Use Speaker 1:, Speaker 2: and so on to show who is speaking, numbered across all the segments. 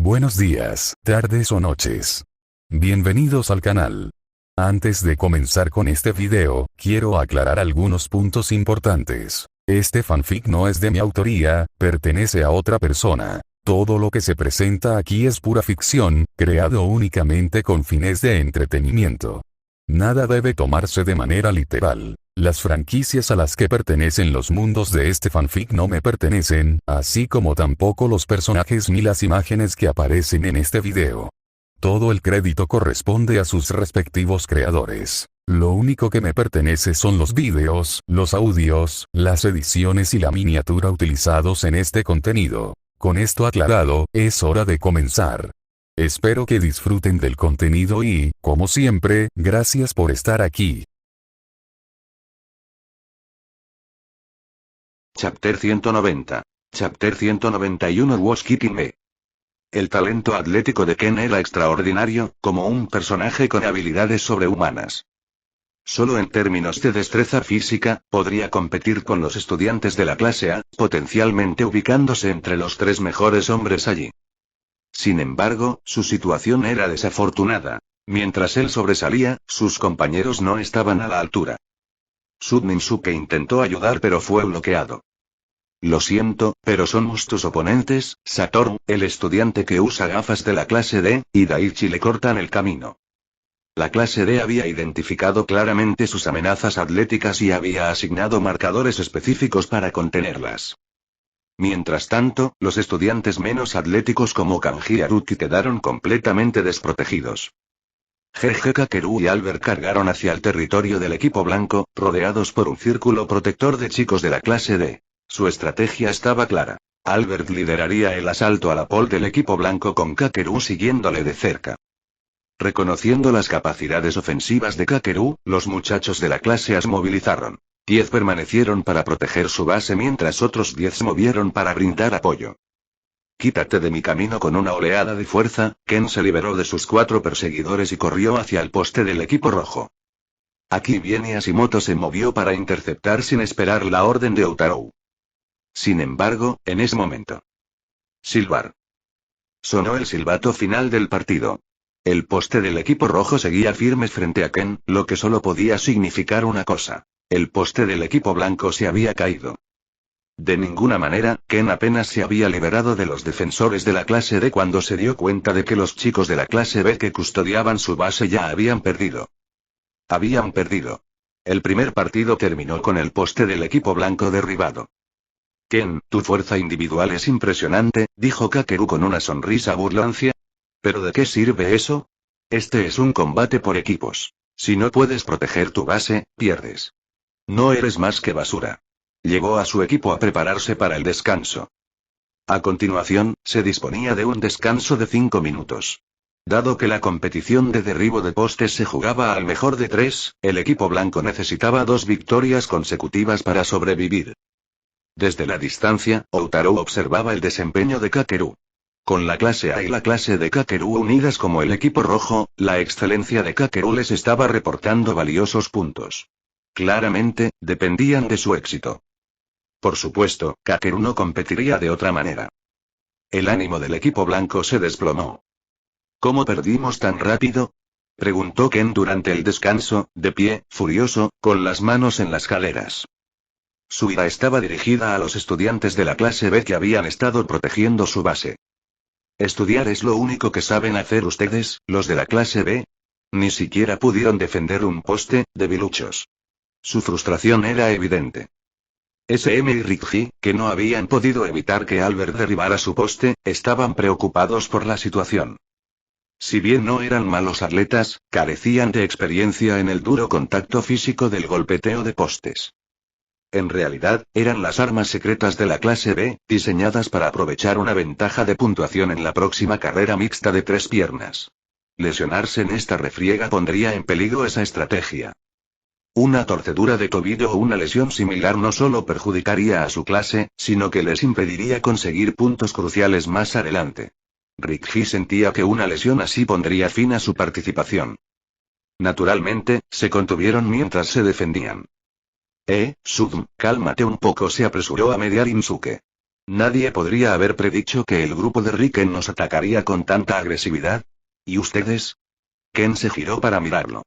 Speaker 1: Buenos días, tardes o noches. Bienvenidos al canal. Antes de comenzar con este video, quiero aclarar algunos puntos importantes. Este fanfic no es de mi autoría, pertenece a otra persona. Todo lo que se presenta aquí es pura ficción, creado únicamente con fines de entretenimiento. Nada debe tomarse de manera literal. Las franquicias a las que pertenecen los mundos de este fanfic no me pertenecen, así como tampoco los personajes ni las imágenes que aparecen en este video. Todo el crédito corresponde a sus respectivos creadores. Lo único que me pertenece son los vídeos, los audios, las ediciones y la miniatura utilizados en este contenido. Con esto aclarado, es hora de comenzar. Espero que disfruten del contenido y, como siempre, gracias por estar aquí.
Speaker 2: Chapter 190. Chapter 191 Was Kicking Me. El talento atlético de Ken era extraordinario, como un personaje con habilidades sobrehumanas. Solo en términos de destreza física, podría competir con los estudiantes de la clase A, potencialmente ubicándose entre los 3 mejores hombres allí. Sin embargo, su situación era desafortunada. Mientras él sobresalía, sus compañeros no estaban a la altura. Sudninsuke intentó ayudar pero fue bloqueado. Lo siento, pero somos tus oponentes, Satoru, el estudiante que usa gafas de la clase D, y Daichi le cortan el camino. La clase D había identificado claramente sus amenazas atléticas y había asignado marcadores específicos para contenerlas. Mientras tanto, los estudiantes menos atléticos como Kanji y Haruki quedaron completamente desprotegidos. Jeje Kakeru y Albert cargaron hacia el territorio del equipo blanco, rodeados por un círculo protector de chicos de la clase D. Su estrategia estaba clara. Albert lideraría el asalto a la pole del equipo blanco con Kakeru siguiéndole de cerca. Reconociendo las capacidades ofensivas de Kakeru, los muchachos de la clase A se movilizaron. 10 permanecieron para proteger su base mientras otros 10 se movieron para brindar apoyo. Quítate de mi camino. Con una oleada de fuerza, Ken se liberó de sus 4 perseguidores y corrió hacia el poste del equipo rojo. Aquí viene. Hashimoto se movió para interceptar sin esperar la orden de Outaro. Sin embargo, en ese momento. Silbar. Sonó el silbato final del partido. El poste del equipo rojo seguía firme frente a Ken, lo que solo podía significar una cosa. El poste del equipo blanco se había caído. De ninguna manera, Ken apenas se había liberado de los defensores de la clase D cuando se dio cuenta de que los chicos de la clase B que custodiaban su base ya habían perdido. Habían perdido. El primer partido terminó con el poste del equipo blanco derribado. Ken, tu fuerza individual es impresionante, dijo Kakeru con una sonrisa burlancia. ¿Pero de qué sirve eso? Este es un combate por equipos. Si no puedes proteger tu base, pierdes. No eres más que basura. Llevó a su equipo a prepararse para el descanso. A continuación, se disponía de un descanso de 5 minutos. Dado que la competición de derribo de postes se jugaba al mejor de 3, el equipo blanco necesitaba 2 victorias consecutivas para sobrevivir. Desde la distancia, Outaro observaba el desempeño de Kakeru. Con la clase A y la clase de Kakeru unidas como el equipo rojo, la excelencia de Kakeru les estaba reportando valiosos puntos. Claramente, dependían de su éxito. Por supuesto, Kakeru no competiría de otra manera. El ánimo del equipo blanco se desplomó. ¿Cómo perdimos tan rápido?, preguntó Ken durante el descanso, de pie, furioso, con las manos en las caderas. Su ira estaba dirigida a los estudiantes de la clase B que habían estado protegiendo su base. ¿Estudiar es lo único que saben hacer ustedes, los de la clase B? Ni siquiera pudieron defender un poste, debiluchos. Su frustración era evidente. SM y Rikji, que no habían podido evitar que Albert derribara su poste, estaban preocupados por la situación. Si bien no eran malos atletas, carecían de experiencia en el duro contacto físico del golpeteo de postes. En realidad, eran las armas secretas de la clase B, diseñadas para aprovechar una ventaja de puntuación en la próxima carrera mixta de 3 piernas. Lesionarse en esta refriega pondría en peligro esa estrategia. Una torcedura de tobillo o una lesión similar no solo perjudicaría a su clase, sino que les impediría conseguir puntos cruciales más adelante. Rikji sentía que una lesión así pondría fin a su participación. Naturalmente, se contuvieron mientras se defendían. Sudm, cálmate un poco, se apresuró a mediar Inosuke. Nadie podría haber predicho que el grupo de Riken nos atacaría con tanta agresividad. ¿Y ustedes? Ken se giró para mirarlo.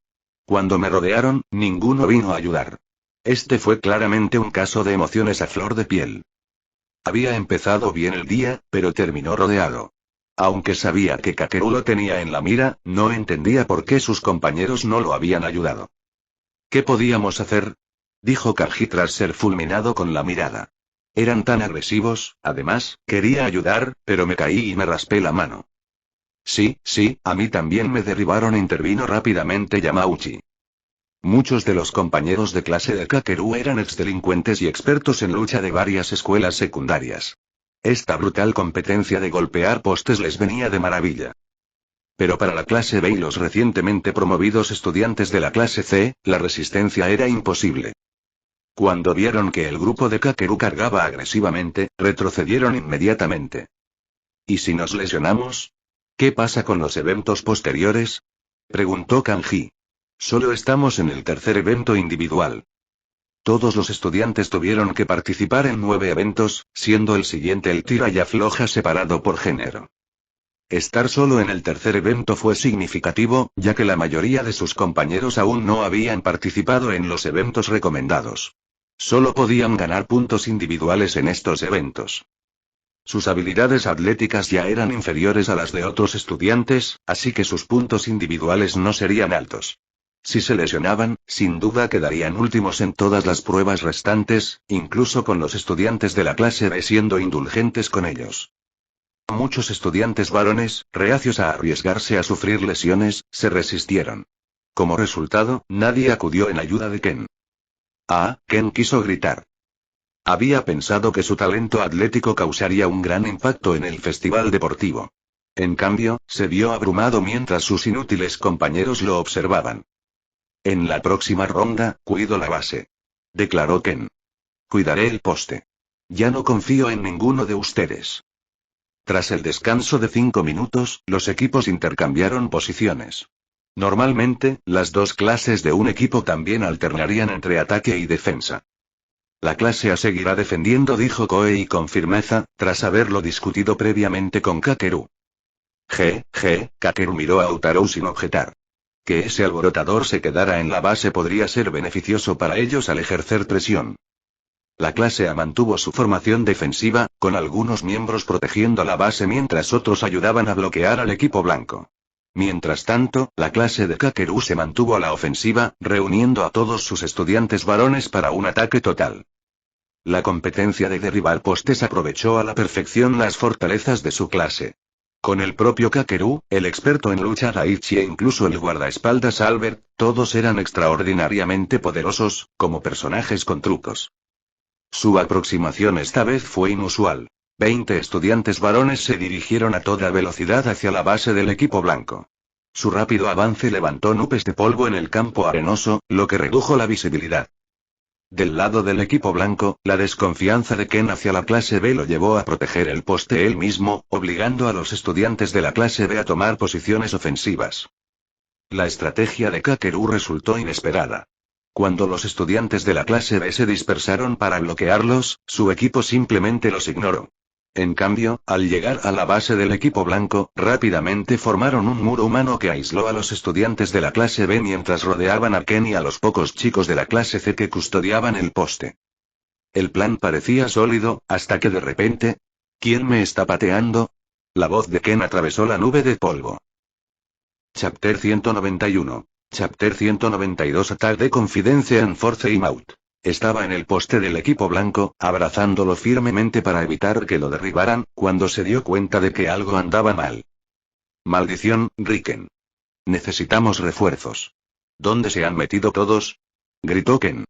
Speaker 2: Cuando me rodearon, ninguno vino a ayudar. Este fue claramente un caso de emociones a flor de piel. Había empezado bien el día, pero terminó rodeado. Aunque sabía que Kakeru lo tenía en la mira, no entendía por qué sus compañeros no lo habían ayudado. ¿Qué podíamos hacer?, dijo Kanji tras ser fulminado con la mirada. Eran tan agresivos, además, quería ayudar, pero me caí y me raspé la mano. Sí, a mí también me derribaron, intervino rápidamente Yamauchi. Muchos de los compañeros de clase de Kakeru eran exdelincuentes y expertos en lucha de varias escuelas secundarias. Esta brutal competencia de golpear postes les venía de maravilla. Pero para la clase B y los recientemente promovidos estudiantes de la clase C, la resistencia era imposible. Cuando vieron que el grupo de Kakeru cargaba agresivamente, retrocedieron inmediatamente. ¿Y si nos lesionamos? ¿Qué pasa con los eventos posteriores?, preguntó Kanji. Solo estamos en el tercer evento individual. Todos los estudiantes tuvieron que participar en 9 eventos, siendo el siguiente el tira y afloja separado por género. Estar solo en el tercer evento fue significativo, ya que la mayoría de sus compañeros aún no habían participado en los eventos recomendados. Solo podían ganar puntos individuales en estos eventos. Sus habilidades atléticas ya eran inferiores a las de otros estudiantes, así que sus puntos individuales no serían altos. Si se lesionaban, sin duda quedarían últimos en todas las pruebas restantes, incluso con los estudiantes de la clase B siendo indulgentes con ellos. Muchos estudiantes varones, reacios a arriesgarse a sufrir lesiones, se resistieron. Como resultado, nadie acudió en ayuda de Ken. Ken quiso gritar. Había pensado que su talento atlético causaría un gran impacto en el festival deportivo. En cambio, se vio abrumado mientras sus inútiles compañeros lo observaban. En la próxima ronda, cuido la base, declaró Ken. Cuidaré el poste. Ya no confío en ninguno de ustedes. Tras el descanso de 5 minutos, los equipos intercambiaron posiciones. Normalmente, las dos clases de un equipo también alternarían entre ataque y defensa. La clase A seguirá defendiendo, dijo Koei con firmeza, tras haberlo discutido previamente con Kakeru. Kakeru miró a Utarou sin objetar. Que ese alborotador se quedara en la base podría ser beneficioso para ellos al ejercer presión. La clase A mantuvo su formación defensiva, con algunos miembros protegiendo la base mientras otros ayudaban a bloquear al equipo blanco. Mientras tanto, la clase de Kakeru se mantuvo a la ofensiva, reuniendo a todos sus estudiantes varones para un ataque total. La competencia de derribar postes aprovechó a la perfección las fortalezas de su clase. Con el propio Kakeru, el experto en lucha Daichi e incluso el guardaespaldas Albert, todos eran extraordinariamente poderosos, como personajes con trucos. Su aproximación esta vez fue inusual. 20 estudiantes varones se dirigieron a toda velocidad hacia la base del equipo blanco. Su rápido avance levantó nubes de polvo en el campo arenoso, lo que redujo la visibilidad. Del lado del equipo blanco, la desconfianza de Ken hacia la clase B lo llevó a proteger el poste él mismo, obligando a los estudiantes de la clase B a tomar posiciones ofensivas. La estrategia de Kakeru resultó inesperada. Cuando los estudiantes de la clase B se dispersaron para bloquearlos, su equipo simplemente los ignoró. En cambio, al llegar a la base del equipo blanco, rápidamente formaron un muro humano que aisló a los estudiantes de la clase B mientras rodeaban a Ken y a los pocos chicos de la clase C que custodiaban el poste. El plan parecía sólido, hasta que de repente... ¿Quién me está pateando? La voz de Ken atravesó la nube de polvo. Chapter 191. Chapter 192. Attack de Confidence and Force Out. Estaba en el poste del equipo blanco, abrazándolo firmemente para evitar que lo derribaran, cuando se dio cuenta de que algo andaba mal. Maldición, Riken. Necesitamos refuerzos. ¿Dónde se han metido todos?, gritó Ken.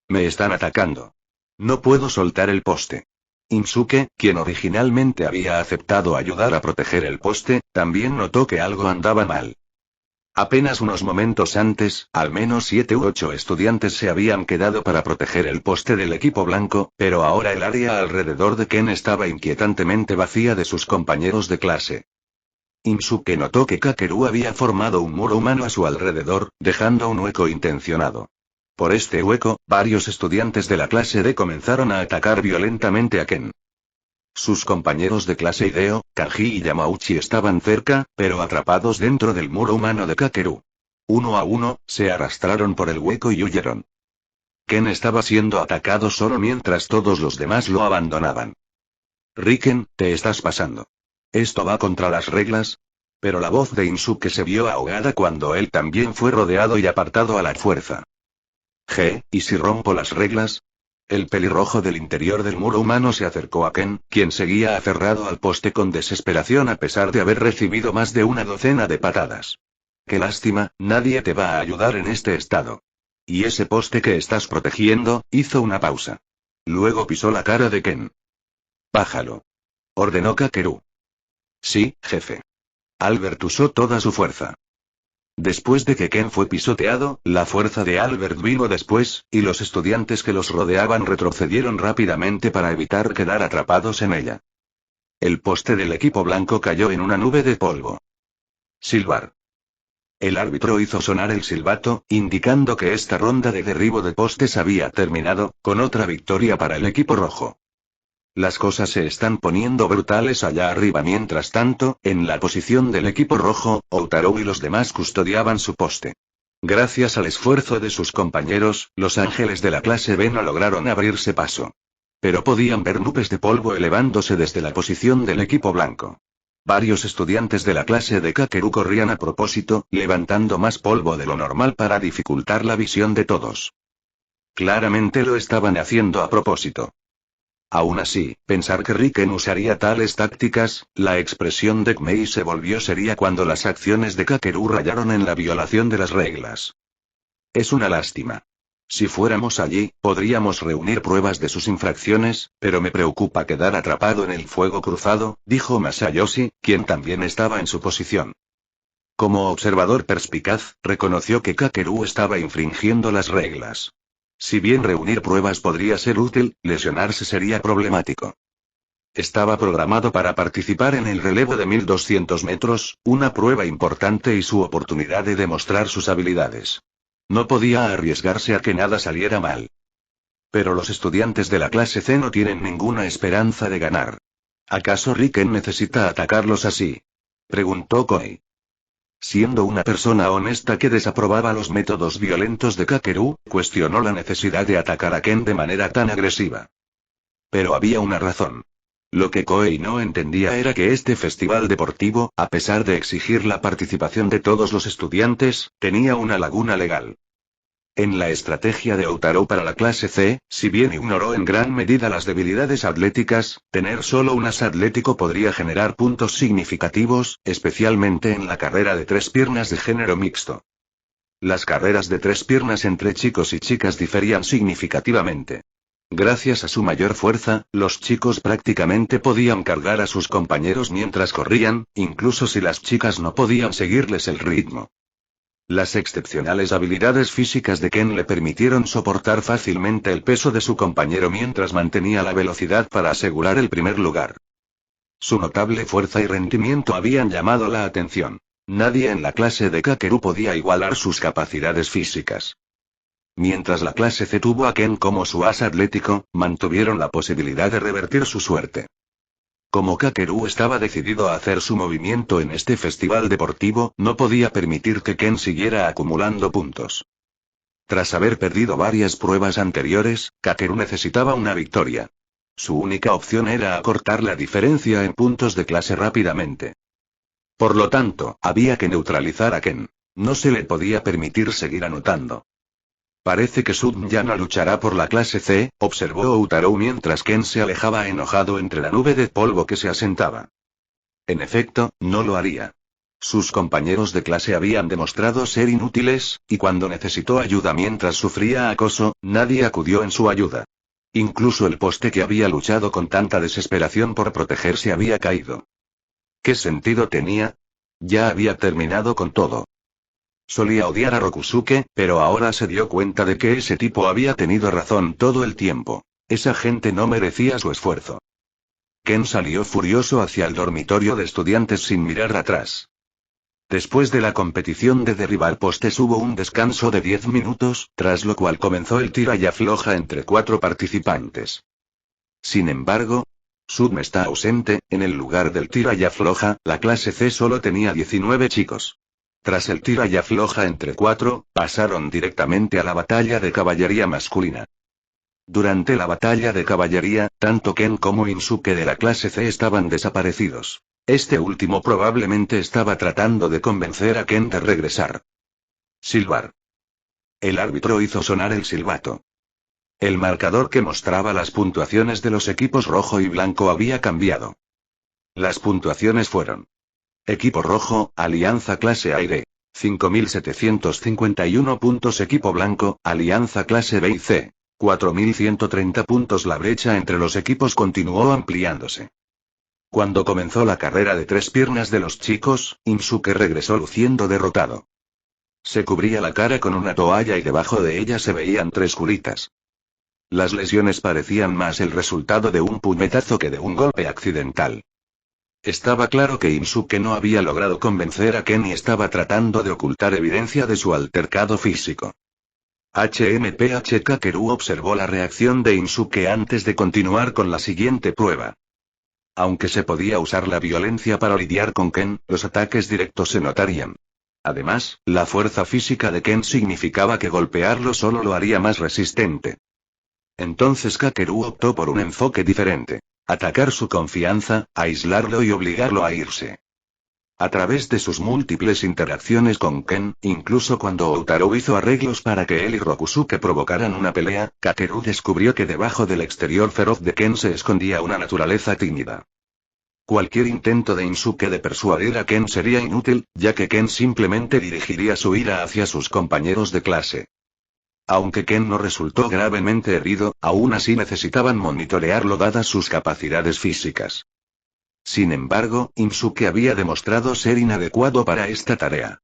Speaker 2: Me están atacando. No puedo soltar el poste. Insuke, quien originalmente había aceptado ayudar a proteger el poste, también notó que algo andaba mal. Apenas unos momentos antes, al menos 7 u 8 estudiantes se habían quedado para proteger el poste del equipo blanco, pero ahora el área alrededor de Ken estaba inquietantemente vacía de sus compañeros de clase. Insuke notó que Kakeru había formado un muro humano a su alrededor, dejando un hueco intencionado. Por este hueco, varios estudiantes de la clase D comenzaron a atacar violentamente a Ken. Sus compañeros de clase Hideo, Kanji y Yamauchi estaban cerca, pero atrapados dentro del muro humano de Kakeru. Uno a uno, se arrastraron por el hueco y huyeron. Ken estaba siendo atacado solo mientras todos los demás lo abandonaban. Riken, te estás pasando. ¿Esto va contra las reglas? Pero la voz de Insuke se vio ahogada cuando él también fue rodeado y apartado a la fuerza. ¿Y si rompo las reglas? El pelirrojo del interior del muro humano se acercó a Ken, quien seguía aferrado al poste con desesperación a pesar de haber recibido más de una docena de patadas. Qué lástima, nadie te va a ayudar en este estado. ¿Y ese poste que estás protegiendo? Hizo una pausa. Luego pisó la cara de Ken. Bájalo. Ordenó Kakeru. Sí, jefe. Albert usó toda su fuerza. Después de que Ken fue pisoteado, la fuerza de Albert vino después, y los estudiantes que los rodeaban retrocedieron rápidamente para evitar quedar atrapados en ella. El poste del equipo blanco cayó en una nube de polvo. Silbar. El árbitro hizo sonar el silbato, indicando que esta ronda de derribo de postes había terminado, con otra victoria para el equipo rojo. Las cosas se están poniendo brutales allá arriba. Mientras tanto, en la posición del equipo rojo, Outaro y los demás custodiaban su poste. Gracias al esfuerzo de sus compañeros, los ángeles de la clase B no lograron abrirse paso. Pero podían ver nubes de polvo elevándose desde la posición del equipo blanco. Varios estudiantes de la clase de Kakeru corrían a propósito, levantando más polvo de lo normal para dificultar la visión de todos. Claramente lo estaban haciendo a propósito. Aún así, pensar que Riken usaría tales tácticas, la expresión de Kmei se volvió seria cuando las acciones de Kakeru rayaron en la violación de las reglas. Es una lástima. Si fuéramos allí, podríamos reunir pruebas de sus infracciones, pero me preocupa quedar atrapado en el fuego cruzado, dijo Masayoshi, quien también estaba en su posición. Como observador perspicaz, reconoció que Kakeru estaba infringiendo las reglas. Si bien reunir pruebas podría ser útil, lesionarse sería problemático. Estaba programado para participar en el relevo de 1200 metros, una prueba importante y su oportunidad de demostrar sus habilidades. No podía arriesgarse a que nada saliera mal. Pero los estudiantes de la clase C no tienen ninguna esperanza de ganar. ¿Acaso Riken necesita atacarlos así? Preguntó Koei. Siendo una persona honesta que desaprobaba los métodos violentos de Kakeru, cuestionó la necesidad de atacar a Ken de manera tan agresiva. Pero había una razón. Lo que Koei no entendía era que este festival deportivo, a pesar de exigir la participación de todos los estudiantes, tenía una laguna legal. En la estrategia de Outaro para la clase C, si bien ignoró en gran medida las debilidades atléticas, tener solo un as atlético podría generar puntos significativos, especialmente en la carrera de 3 piernas de género mixto. Las carreras de 3 piernas entre chicos y chicas diferían significativamente. Gracias a su mayor fuerza, los chicos prácticamente podían cargar a sus compañeros mientras corrían, incluso si las chicas no podían seguirles el ritmo. Las excepcionales habilidades físicas de Ken le permitieron soportar fácilmente el peso de su compañero mientras mantenía la velocidad para asegurar el primer lugar. Su notable fuerza y rendimiento habían llamado la atención. Nadie en la clase de Kakeru podía igualar sus capacidades físicas. Mientras la clase C tuvo a Ken como su as atlético, mantuvieron la posibilidad de revertir su suerte. Como Kakeru estaba decidido a hacer su movimiento en este festival deportivo, no podía permitir que Ken siguiera acumulando puntos. Tras haber perdido varias pruebas anteriores, Kakeru necesitaba una victoria. Su única opción era acortar la diferencia en puntos de clase rápidamente. Por lo tanto, había que neutralizar a Ken. No se le podía permitir seguir anotando. Parece que Sud ya no luchará por la clase C, observó Outaro mientras Ken se alejaba enojado entre la nube de polvo que se asentaba. En efecto, no lo haría. Sus compañeros de clase habían demostrado ser inútiles, y cuando necesitó ayuda mientras sufría acoso, nadie acudió en su ayuda. Incluso el poste que había luchado con tanta desesperación por protegerse había caído. ¿Qué sentido tenía? Ya había terminado con todo. Solía odiar a Rokusuke, pero ahora se dio cuenta de que ese tipo había tenido razón todo el tiempo. Esa gente no merecía su esfuerzo. Ken salió furioso hacia el dormitorio de estudiantes sin mirar atrás. Después de la competición de derribar postes hubo un descanso de 10 minutos, tras lo cual comenzó el tira y afloja entre 4 participantes. Sin embargo, Sudme está ausente, en el lugar del tira y afloja, la clase C solo tenía 19 chicos. Tras el tira y afloja entre 4, pasaron directamente a la batalla de caballería masculina. Durante la batalla de caballería, tanto Ken como Insuke de la clase C estaban desaparecidos. Este último probablemente estaba tratando de convencer a Ken de regresar. Silbar. El árbitro hizo sonar el silbato. El marcador que mostraba las puntuaciones de los equipos rojo y blanco había cambiado. Las puntuaciones fueron: equipo rojo, Alianza clase Aire, 5.751 puntos. Equipo blanco, Alianza clase B y C, 4.130 puntos. La brecha entre los equipos continuó ampliándose. Cuando comenzó la carrera de 3 piernas de los chicos, Insuke regresó luciendo derrotado. Se cubría la cara con una toalla y debajo de ella se veían 3 curitas. Las lesiones parecían más el resultado de un puñetazo que de un golpe accidental. Estaba claro que Insuke no había logrado convencer a Ken y estaba tratando de ocultar evidencia de su altercado físico. HMPH Kakeru observó la reacción de Insuke antes de continuar con la siguiente prueba. Aunque se podía usar la violencia para lidiar con Ken, los ataques directos se notarían. Además, la fuerza física de Ken significaba que golpearlo solo lo haría más resistente. Entonces Kakeru optó por un enfoque diferente. Atacar su confianza, aislarlo y obligarlo a irse. A través de sus múltiples interacciones con Ken, incluso cuando Outaro hizo arreglos para que él y Rokusuke provocaran una pelea, Kakeru descubrió que debajo del exterior feroz de Ken se escondía una naturaleza tímida. Cualquier intento de Insuke de persuadir a Ken sería inútil, ya que Ken simplemente dirigiría su ira hacia sus compañeros de clase. Aunque Ken no resultó gravemente herido, aún así necesitaban monitorearlo dadas sus capacidades físicas. Sin embargo, Insuke había demostrado ser inadecuado para esta tarea.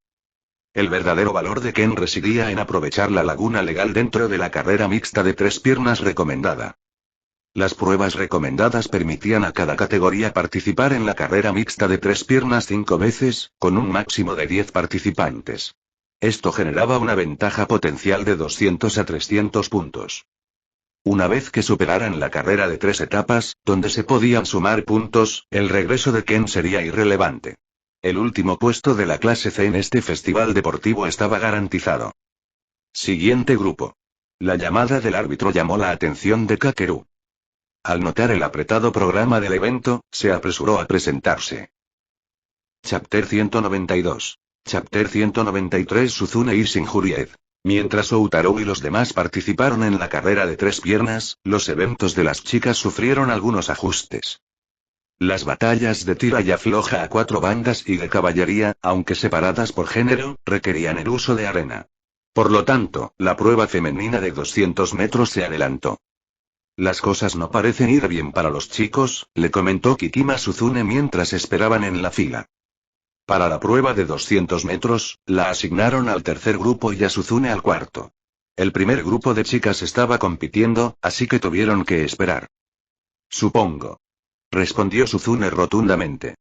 Speaker 2: El verdadero valor de Ken residía en aprovechar la laguna legal dentro de la carrera mixta de 3 piernas recomendada. Las pruebas recomendadas permitían a cada categoría participar en la carrera mixta de 3 piernas 5 veces, con un máximo de 10 participantes. Esto generaba una ventaja potencial de 200 a 300 puntos. Una vez que superaran la carrera de 3 etapas, donde se podían sumar puntos, el regreso de Ken sería irrelevante. El último puesto de la clase C en este festival deportivo estaba garantizado. Siguiente grupo. La llamada del árbitro llamó la atención de Kakeru. Al notar el apretado programa del evento, se apresuró a presentarse. Chapter 192. Chapter 193. Suzune y Shinjuriez. Mientras Outaro y los demás participaron en la carrera de 3 piernas, los eventos de las chicas sufrieron algunos ajustes. Las batallas de tira y afloja a 4 bandas y de caballería, aunque separadas por género, requerían el uso de arena. Por lo tanto, la prueba femenina de 200 metros se adelantó. Las cosas no parecen ir bien para los chicos, le comentó Kikima a Suzune mientras esperaban en la fila. Para la prueba de 200 metros, la asignaron al tercer grupo y a Suzune al cuarto. El primer grupo de chicas estaba compitiendo, así que tuvieron que esperar. Supongo. Respondió Suzune rotundamente.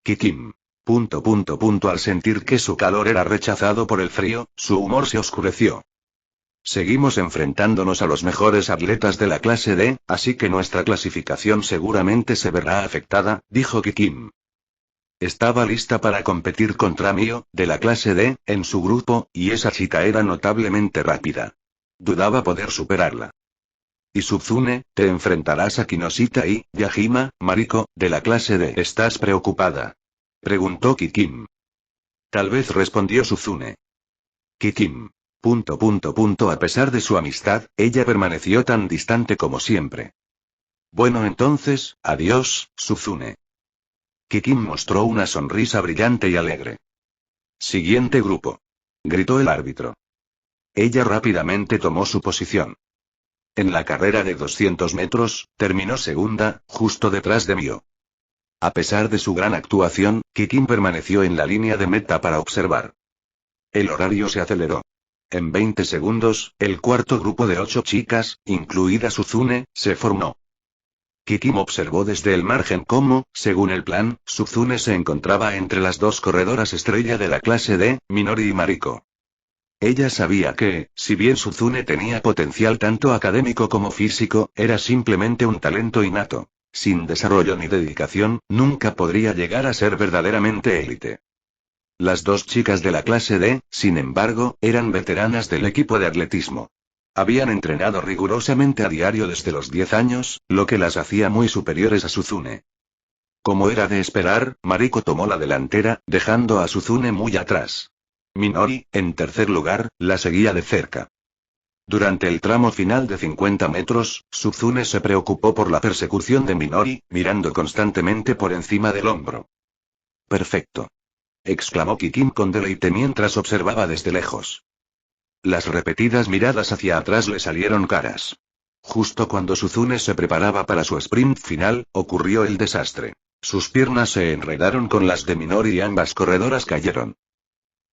Speaker 2: Kikim. Al sentir que su calor era rechazado por el frío, su humor se oscureció. Seguimos enfrentándonos a los mejores atletas de la clase D, así que nuestra clasificación seguramente se verá afectada, dijo Kikim. Estaba lista para competir contra Mio, de la clase D, en su grupo, y esa chica era notablemente rápida. Dudaba poder superarla. Y Suzune, te enfrentarás a Kinoshita y Yajima, Mariko, de la clase D. ¿Estás preocupada?, preguntó Kikim. Tal vez, respondió Suzune. Kikim. A pesar de su amistad, ella permaneció tan distante como siempre. Bueno, entonces, adiós, Suzune. Kikim mostró una sonrisa brillante y alegre. Siguiente grupo. Gritó el árbitro. Ella rápidamente tomó su posición. En la carrera de 200 metros, terminó segunda, justo detrás de Mio. A pesar de su gran actuación, Kikim permaneció en la línea de meta para observar. El horario se aceleró. En 20 segundos, el cuarto grupo de 8 chicas, incluida Suzune, se formó. Kikim observó desde el margen cómo, según el plan, Suzune se encontraba entre las 2 corredoras estrella de la clase D, Minori y Mariko. Ella sabía que, si bien Suzune tenía potencial tanto académico como físico, era simplemente un talento innato. Sin desarrollo ni dedicación, nunca podría llegar a ser verdaderamente élite. Las dos chicas de la clase D, sin embargo, eran veteranas del equipo de atletismo. Habían entrenado rigurosamente a diario desde los 10 años, lo que las hacía muy superiores a Suzune. Como era de esperar, Mariko tomó la delantera, dejando a Suzune muy atrás. Minori, en tercer lugar, la seguía de cerca. Durante el tramo final de 50 metros, Suzune se preocupó por la persecución de Minori, mirando constantemente por encima del hombro. «Perfecto», exclamó Kikin con deleite mientras observaba desde lejos. Las repetidas miradas hacia atrás le salieron caras. Justo cuando Suzune se preparaba para su sprint final, ocurrió el desastre. Sus piernas se enredaron con las de Minori y ambas corredoras cayeron.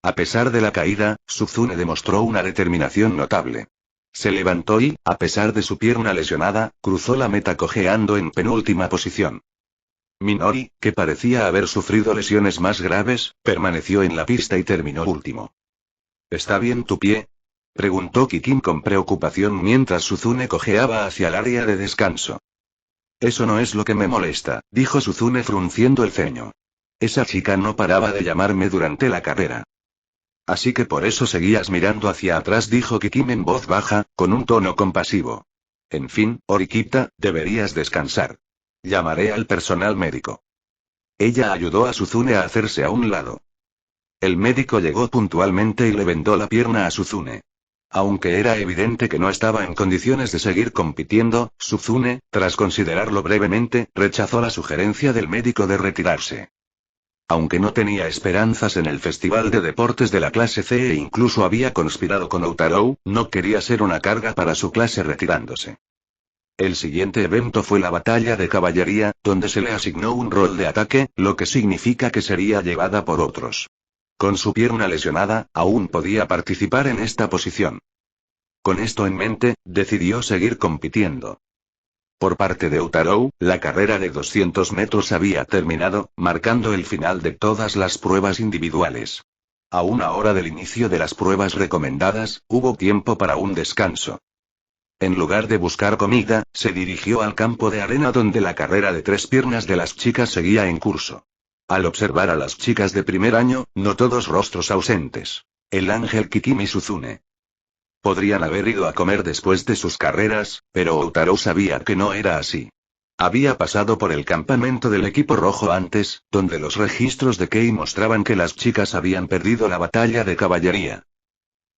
Speaker 2: A pesar de la caída, Suzune demostró una determinación notable. Se levantó y, a pesar de su pierna lesionada, cruzó la meta cojeando en penúltima posición. Minori, que parecía haber sufrido lesiones más graves, permaneció en la pista y terminó último. ¿Está bien tu pie?, preguntó Kikin con preocupación mientras Suzune cojeaba hacia el área de descanso. Eso no es lo que me molesta, dijo Suzune frunciendo el ceño. Esa chica no paraba de llamarme durante la carrera. Así que por eso seguías mirando hacia atrás, dijo Kikin en voz baja, con un tono compasivo. En fin, Horikita, deberías descansar. Llamaré al personal médico. Ella ayudó a Suzune a hacerse a un lado. El médico llegó puntualmente y le vendó la pierna a Suzune. Aunque era evidente que no estaba en condiciones de seguir compitiendo, Suzune, tras considerarlo brevemente, rechazó la sugerencia del médico de retirarse. Aunque no tenía esperanzas en el festival de deportes de la clase C e incluso había conspirado con Outarou, no quería ser una carga para su clase retirándose. El siguiente evento fue la batalla de caballería, donde se le asignó un rol de ataque, lo que significa que sería llevada por otros. Con su pierna lesionada, aún podía participar en esta posición. Con esto en mente, decidió seguir compitiendo. Por parte de Outarou, la carrera de 200 metros había terminado, marcando el final de todas las pruebas individuales. A una hora del inicio de las pruebas recomendadas, hubo tiempo para un descanso. En lugar de buscar comida, se dirigió al campo de arena donde la carrera de 3 piernas de las chicas seguía en curso. Al observar a las chicas de primer año, notó 2 rostros ausentes. El ángel Kikin y Suzune. Podrían haber ido a comer después de sus carreras, pero Outarou sabía que no era así. Había pasado por el campamento del equipo rojo antes, donde los registros de Kei mostraban que las chicas habían perdido la batalla de caballería.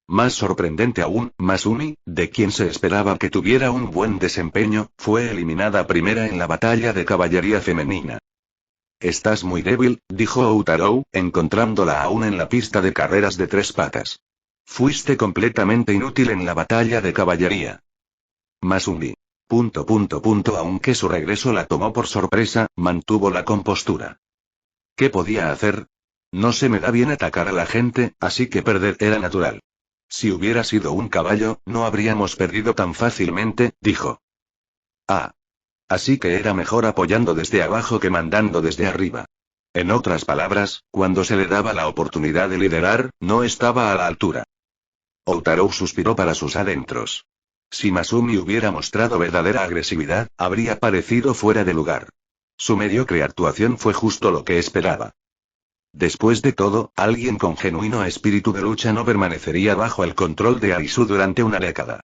Speaker 2: Más sorprendente aún, Masumi, de quien se esperaba que tuviera un buen desempeño, fue eliminada primera en la batalla de caballería femenina. Estás muy débil, dijo Outarou, encontrándola aún en la pista de carreras de 3 patas. Fuiste completamente inútil en la batalla de caballería. Masumi. Aunque su regreso la tomó por sorpresa, mantuvo la compostura. ¿Qué podía hacer? No se me da bien atacar a la gente, así que perder era natural. Si hubiera sido un caballo, no habríamos perdido tan fácilmente, dijo. Ah. Así que era mejor apoyando desde abajo que mandando desde arriba. En otras palabras, cuando se le daba la oportunidad de liderar, no estaba a la altura. Outarou suspiró para sus adentros. Si Masumi hubiera mostrado verdadera agresividad, habría parecido fuera de lugar. Su mediocre actuación fue justo lo que esperaba. Después de todo, alguien con genuino espíritu de lucha no permanecería bajo el control de Arisu durante una década.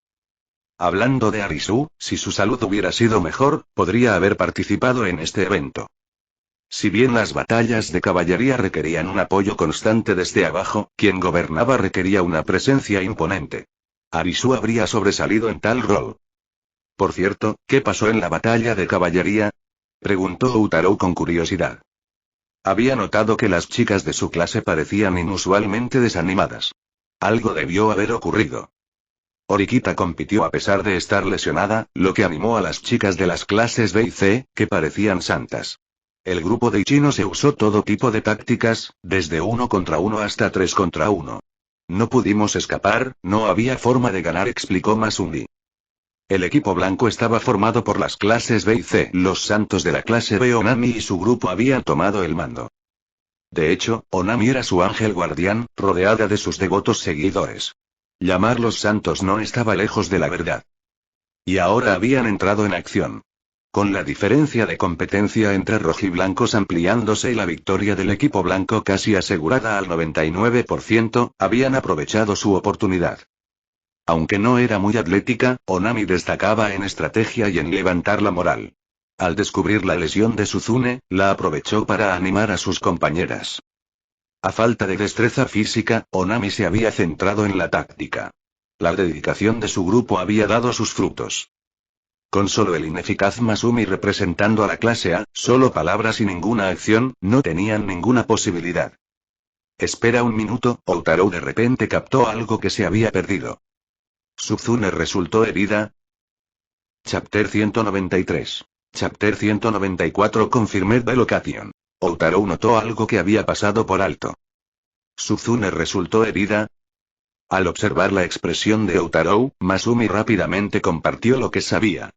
Speaker 2: Hablando de Arisu, si su salud hubiera sido mejor, podría haber participado en este evento. Si bien las batallas de caballería requerían un apoyo constante desde abajo, quien gobernaba requería una presencia imponente. Arisu habría sobresalido en tal rol. Por cierto, ¿qué pasó en la batalla de caballería?, preguntó Outarou con curiosidad. Había notado que las chicas de su clase parecían inusualmente desanimadas. Algo debió haber ocurrido. Horikita compitió a pesar de estar lesionada, lo que animó a las chicas de las clases B y C, que parecían santas. El grupo de Ichino se usó todo tipo de tácticas, desde 1 contra 1 hasta 3 contra 1. No pudimos escapar, no había forma de ganar, explicó Masumi. El equipo blanco estaba formado por las clases B y C. Los santos de la clase B, Onami y su grupo habían tomado el mando. De hecho, Onami era su ángel guardián, rodeada de sus devotos seguidores. Llamarlos santos no estaba lejos de la verdad. Y ahora habían entrado en acción. Con la diferencia de competencia entre rojiblancos ampliándose y la victoria del equipo blanco casi asegurada al 99%, habían aprovechado su oportunidad. Aunque no era muy atlética, Onami destacaba en estrategia y en levantar la moral. Al descubrir la lesión de Suzune, la aprovechó para animar a sus compañeras. A falta de destreza física, Onami se había centrado en la táctica. La dedicación de su grupo había dado sus frutos. Con solo el ineficaz Masumi representando a la clase A, solo palabras y ninguna acción, no tenían ninguna posibilidad. Espera un minuto, Outaro de repente captó algo que se había perdido. ¿Suzune resultó herida? Chapter 193. Chapter 194 Confirmed the location. Outaro notó algo que había pasado por alto. ¿Suzune resultó herida? Al observar la expresión de Outaro, Masumi rápidamente compartió lo que sabía.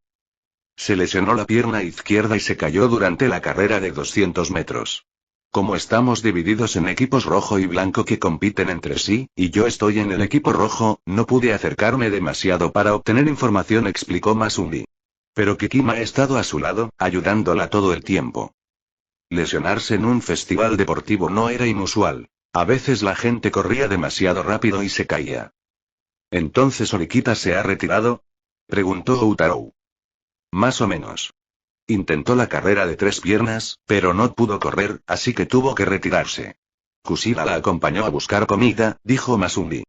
Speaker 2: Se lesionó la pierna izquierda y se cayó durante la carrera de 200 metros. Como estamos divididos en equipos rojo y blanco que compiten entre sí, y yo estoy en el equipo rojo, no pude acercarme demasiado para obtener información, explicó Masumi. Pero Kikima ha estado a su lado, ayudándola todo el tiempo. Lesionarse en un festival deportivo no era inusual. A veces la gente corría demasiado rápido y se caía. ¿Entonces Orikita se ha retirado?, preguntó Outaro. Más o menos. Intentó la carrera de 3 piernas, pero no pudo correr, así que tuvo que retirarse. Kushida la acompañó a buscar comida, dijo Masumi.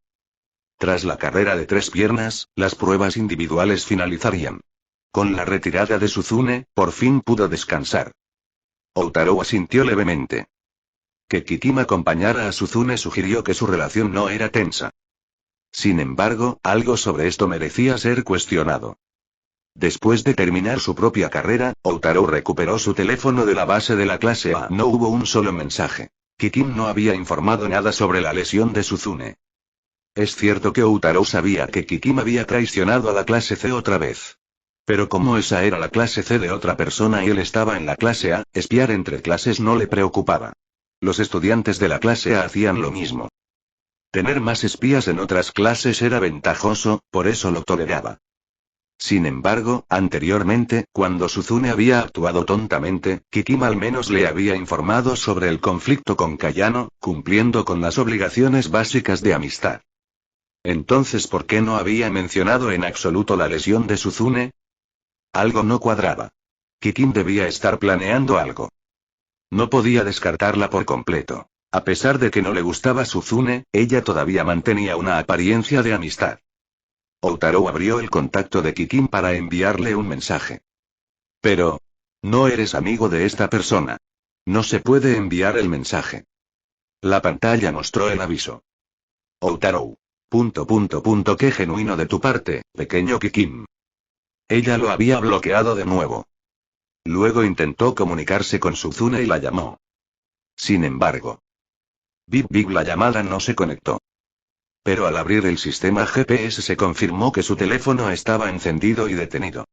Speaker 2: Tras la carrera de 3 piernas, las pruebas individuales finalizarían. Con la retirada de Suzune, por fin pudo descansar. Outaro asintió levemente. Que Kikima acompañara a Suzune sugirió que su relación no era tensa. Sin embargo, algo sobre esto merecía ser cuestionado. Después de terminar su propia carrera, Outaro recuperó su teléfono de la base de la clase A. No hubo un solo mensaje. Kikima no había informado nada sobre la lesión de Suzune. Es cierto que Outaro sabía que Kikima había traicionado a la clase C otra vez. Pero como esa era la clase C de otra persona y él estaba en la clase A, espiar entre clases no le preocupaba. Los estudiantes de la clase A hacían lo mismo. Tener más espías en otras clases era ventajoso, por eso lo toleraba. Sin embargo, anteriormente, cuando Suzune había actuado tontamente, Kikima al menos le había informado sobre el conflicto con Kayano, cumpliendo con las obligaciones básicas de amistad. Entonces, ¿por qué no había mencionado en absoluto la lesión de Suzune? Algo no cuadraba. Kikima debía estar planeando algo. No podía descartarla por completo. A pesar de que no le gustaba Suzune, ella todavía mantenía una apariencia de amistad. Outaro abrió el contacto de Kikima para enviarle un mensaje. Pero... no eres amigo de esta persona. No se puede enviar el mensaje. La pantalla mostró el aviso. Outaro. ... Qué genuino de tu parte, pequeño Kikima. Ella lo había bloqueado de nuevo. Luego intentó comunicarse con Suzune y la llamó. Sin embargo. Bip, la llamada no se conectó. Pero al abrir el sistema GPS se confirmó que su teléfono estaba encendido y detenido.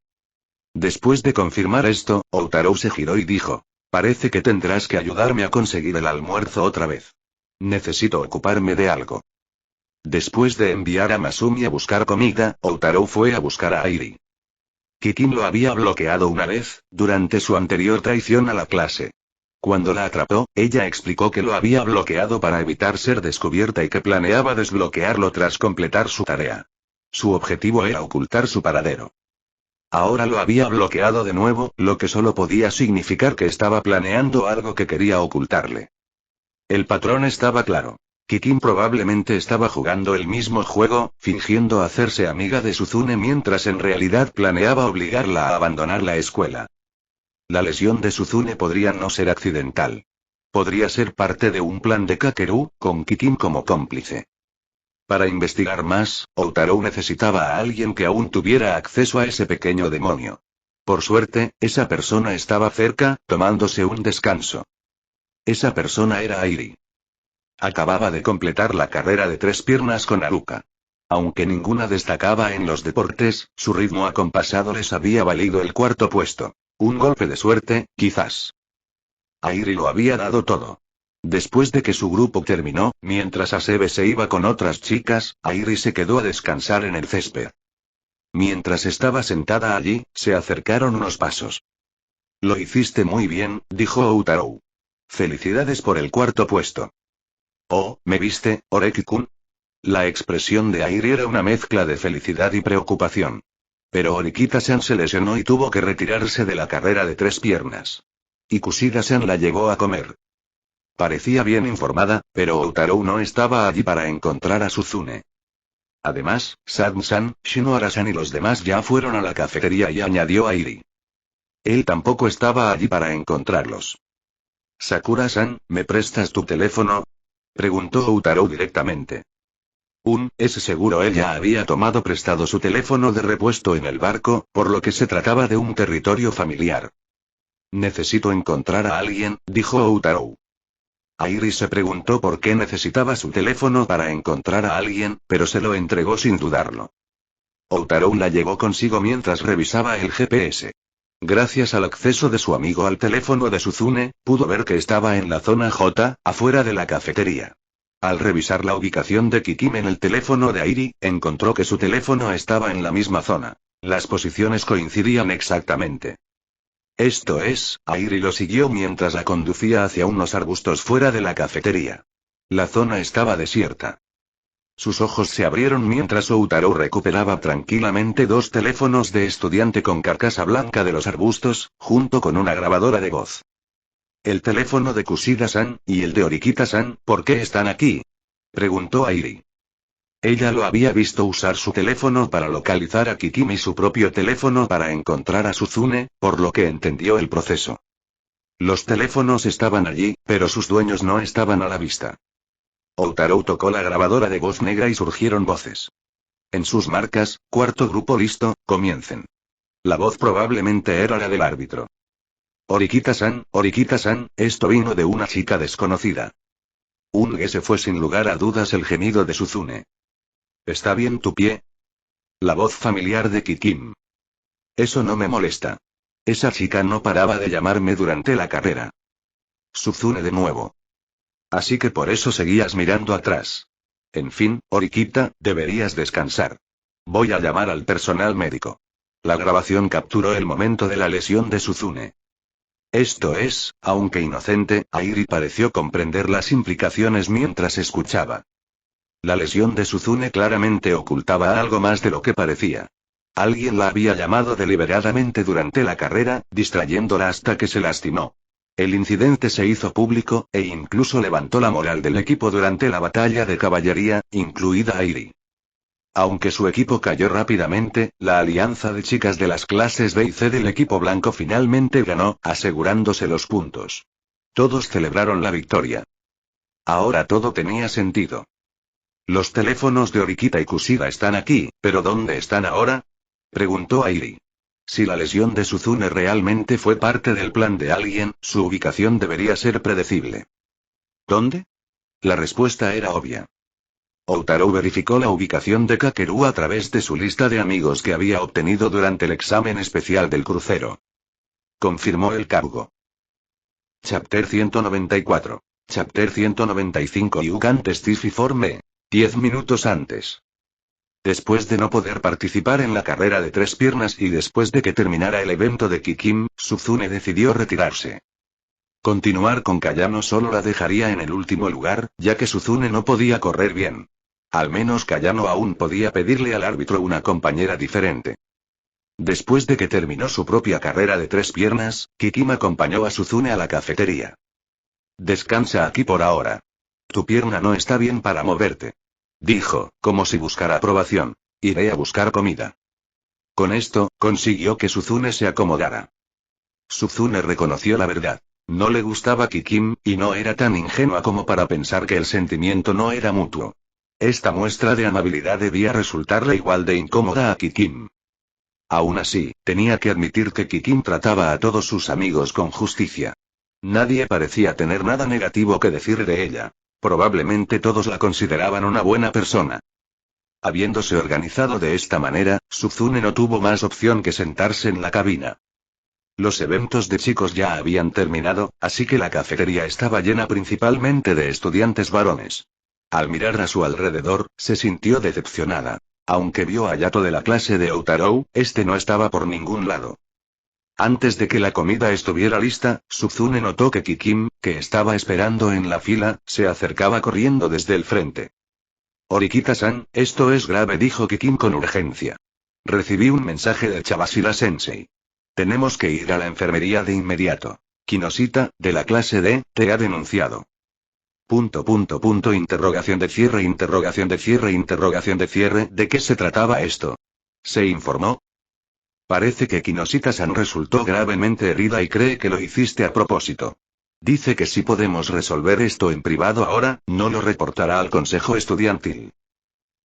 Speaker 2: Después de confirmar esto, Outaro se giró y dijo: parece que tendrás que ayudarme a conseguir el almuerzo otra vez. Necesito ocuparme de algo. Después de enviar a Masumi a buscar comida, Outaro fue a buscar a Airi. Kikima lo había bloqueado una vez, durante su anterior traición a la clase. Cuando la atrapó, ella explicó que lo había bloqueado para evitar ser descubierta y que planeaba desbloquearlo tras completar su tarea. Su objetivo era ocultar su paradero. Ahora lo había bloqueado de nuevo, lo que solo podía significar que estaba planeando algo que quería ocultarle. El patrón estaba claro. Kikima probablemente estaba jugando el mismo juego, fingiendo hacerse amiga de Suzune mientras en realidad planeaba obligarla a abandonar la escuela. La lesión de Suzune podría no ser accidental. Podría ser parte de un plan de Kakeru, con Kikima como cómplice. Para investigar más, Outaro necesitaba a alguien que aún tuviera acceso a ese pequeño demonio. Por suerte, esa persona estaba cerca, tomándose un descanso. Esa persona era Airi. Acababa de completar la carrera de 3 piernas con Haruka. Aunque ninguna destacaba en los deportes, su ritmo acompasado les había valido el 4.º puesto. Un golpe de suerte, quizás. Airi lo había dado todo. Después de que su grupo terminó, mientras Asebe se iba con otras chicas, Airi se quedó a descansar en el césped. Mientras estaba sentada allí, se acercaron unos pasos. Lo hiciste muy bien, dijo Outaro. Felicidades por el cuarto puesto. Oh, ¿me viste, Oreki-kun? La expresión de Airi era una mezcla de felicidad y preocupación. Pero Orikita-san se lesionó y tuvo que retirarse de la carrera de 3 piernas. Y Kushida-san la llevó a comer. Parecía bien informada, pero Outaro no estaba allí para encontrar a Suzune. Además, Sadn-san, Shinohara-san y los demás ya fueron a la cafetería y añadió Airi. Él tampoco estaba allí para encontrarlos. Sakura-san, ¿me prestas tu teléfono? Preguntó Outaro directamente. ¿Es seguro? Él ya había tomado prestado su teléfono de repuesto en el barco, por lo que se trataba de un territorio familiar. Necesito encontrar a alguien, dijo Outaro. Airi se preguntó por qué necesitaba su teléfono para encontrar a alguien, pero se lo entregó sin dudarlo. Outaro la llevó consigo mientras revisaba el GPS. Gracias al acceso de su amigo al teléfono de Suzune, pudo ver que estaba en la zona J, afuera de la cafetería. Al revisar la ubicación de Kikim en el teléfono de Airi, encontró que su teléfono estaba en la misma zona. Las posiciones coincidían exactamente. Esto es, Airi lo siguió mientras la conducía hacia unos arbustos fuera de la cafetería. La zona estaba desierta. Sus ojos se abrieron mientras Outaro recuperaba tranquilamente 2 teléfonos de estudiante con carcasa blanca de los arbustos, junto con una grabadora de voz. El teléfono de Kushida-san, y el de Orikita-san, ¿por qué están aquí? Preguntó Airi. Ella lo había visto usar su teléfono para localizar a Kikim y su propio teléfono para encontrar a Suzune, por lo que entendió el proceso. Los teléfonos estaban allí, pero sus dueños no estaban a la vista. Outaro tocó la grabadora de voz negra y surgieron voces. En sus marcas, cuarto grupo listo, comiencen. La voz probablemente era la del árbitro. Orikita-san, esto vino de una chica desconocida. Ese fue sin lugar a dudas el gemido de Suzune. ¿Está bien tu pie? La voz familiar de Kikim. Eso no me molesta. Esa chica no paraba de llamarme durante la carrera. Suzune de nuevo. Así que por eso seguías mirando atrás. En fin, Orikita, deberías descansar. Voy a llamar al personal médico. La grabación capturó el momento de la lesión de Suzune. Esto es, aunque inocente, Airi pareció comprender las implicaciones mientras escuchaba. La lesión de Suzune claramente ocultaba algo más de lo que parecía. Alguien la había llamado deliberadamente durante la carrera, distrayéndola hasta que se lastimó. El incidente se hizo público, e incluso levantó la moral del equipo durante la batalla de caballería, incluida Airi. Aunque su equipo cayó rápidamente, la alianza de chicas de las clases B y C del equipo blanco finalmente ganó, asegurándose los puntos. Todos celebraron la victoria. Ahora todo tenía sentido. Los teléfonos de Orikita y Kushida están aquí, pero ¿dónde están ahora? Preguntó Airi. Si la lesión de Suzune realmente fue parte del plan de alguien, su ubicación debería ser predecible. ¿Dónde? La respuesta era obvia. Outaro verificó la ubicación de Kakeru a través de su lista de amigos que había obtenido durante el examen especial del crucero. Confirmó el cargo. Chapter 194. Chapter 195. You can't testify me. 10 minutos antes. Después de no poder participar en la carrera de 3 piernas y después de que terminara el evento de Kikim, Suzune decidió retirarse. Continuar con Kayano solo la dejaría en el último lugar, ya que Suzune no podía correr bien. Al menos Kayano aún podía pedirle al árbitro una compañera diferente. Después de que terminó su propia carrera de 3 piernas, Kikim acompañó a Suzune a la cafetería. Descansa aquí por ahora. Tu pierna no está bien para moverte. Dijo, como si buscara aprobación. Iré a buscar comida. Con esto, consiguió que Suzune se acomodara. Suzune reconoció la verdad. No le gustaba Kikim, y no era tan ingenua como para pensar que el sentimiento no era mutuo. Esta muestra de amabilidad debía resultarle igual de incómoda a Kikim. Aún así, tenía que admitir que Kikim trataba a todos sus amigos con justicia. Nadie parecía tener nada negativo que decir de ella. Probablemente todos la consideraban una buena persona. Habiéndose organizado de esta manera, Suzune no tuvo más opción que sentarse en la cabina. Los eventos de chicos ya habían terminado, así que la cafetería estaba llena principalmente de estudiantes varones. Al mirar a su alrededor, se sintió decepcionada. Aunque vio a Yato de la clase de Outaro, este no estaba por ningún lado. Antes de que la comida estuviera lista, Suzune notó que Kikim, que estaba esperando en la fila, se acercaba corriendo desde el frente. Orikita-san, esto es grave, dijo Kikim con urgencia. Recibí un mensaje de Chabashira-sensei. Tenemos que ir a la enfermería de inmediato. Kinoshita, de la clase D, te ha denunciado. Interrogación de cierre, interrogación de cierre, interrogación de cierre. ¿De qué se trataba esto? ¿Se informó? Parece que Kinoshita-san resultó gravemente herida y cree que lo hiciste a propósito. Dice que si podemos resolver esto en privado ahora, no lo reportará al consejo estudiantil.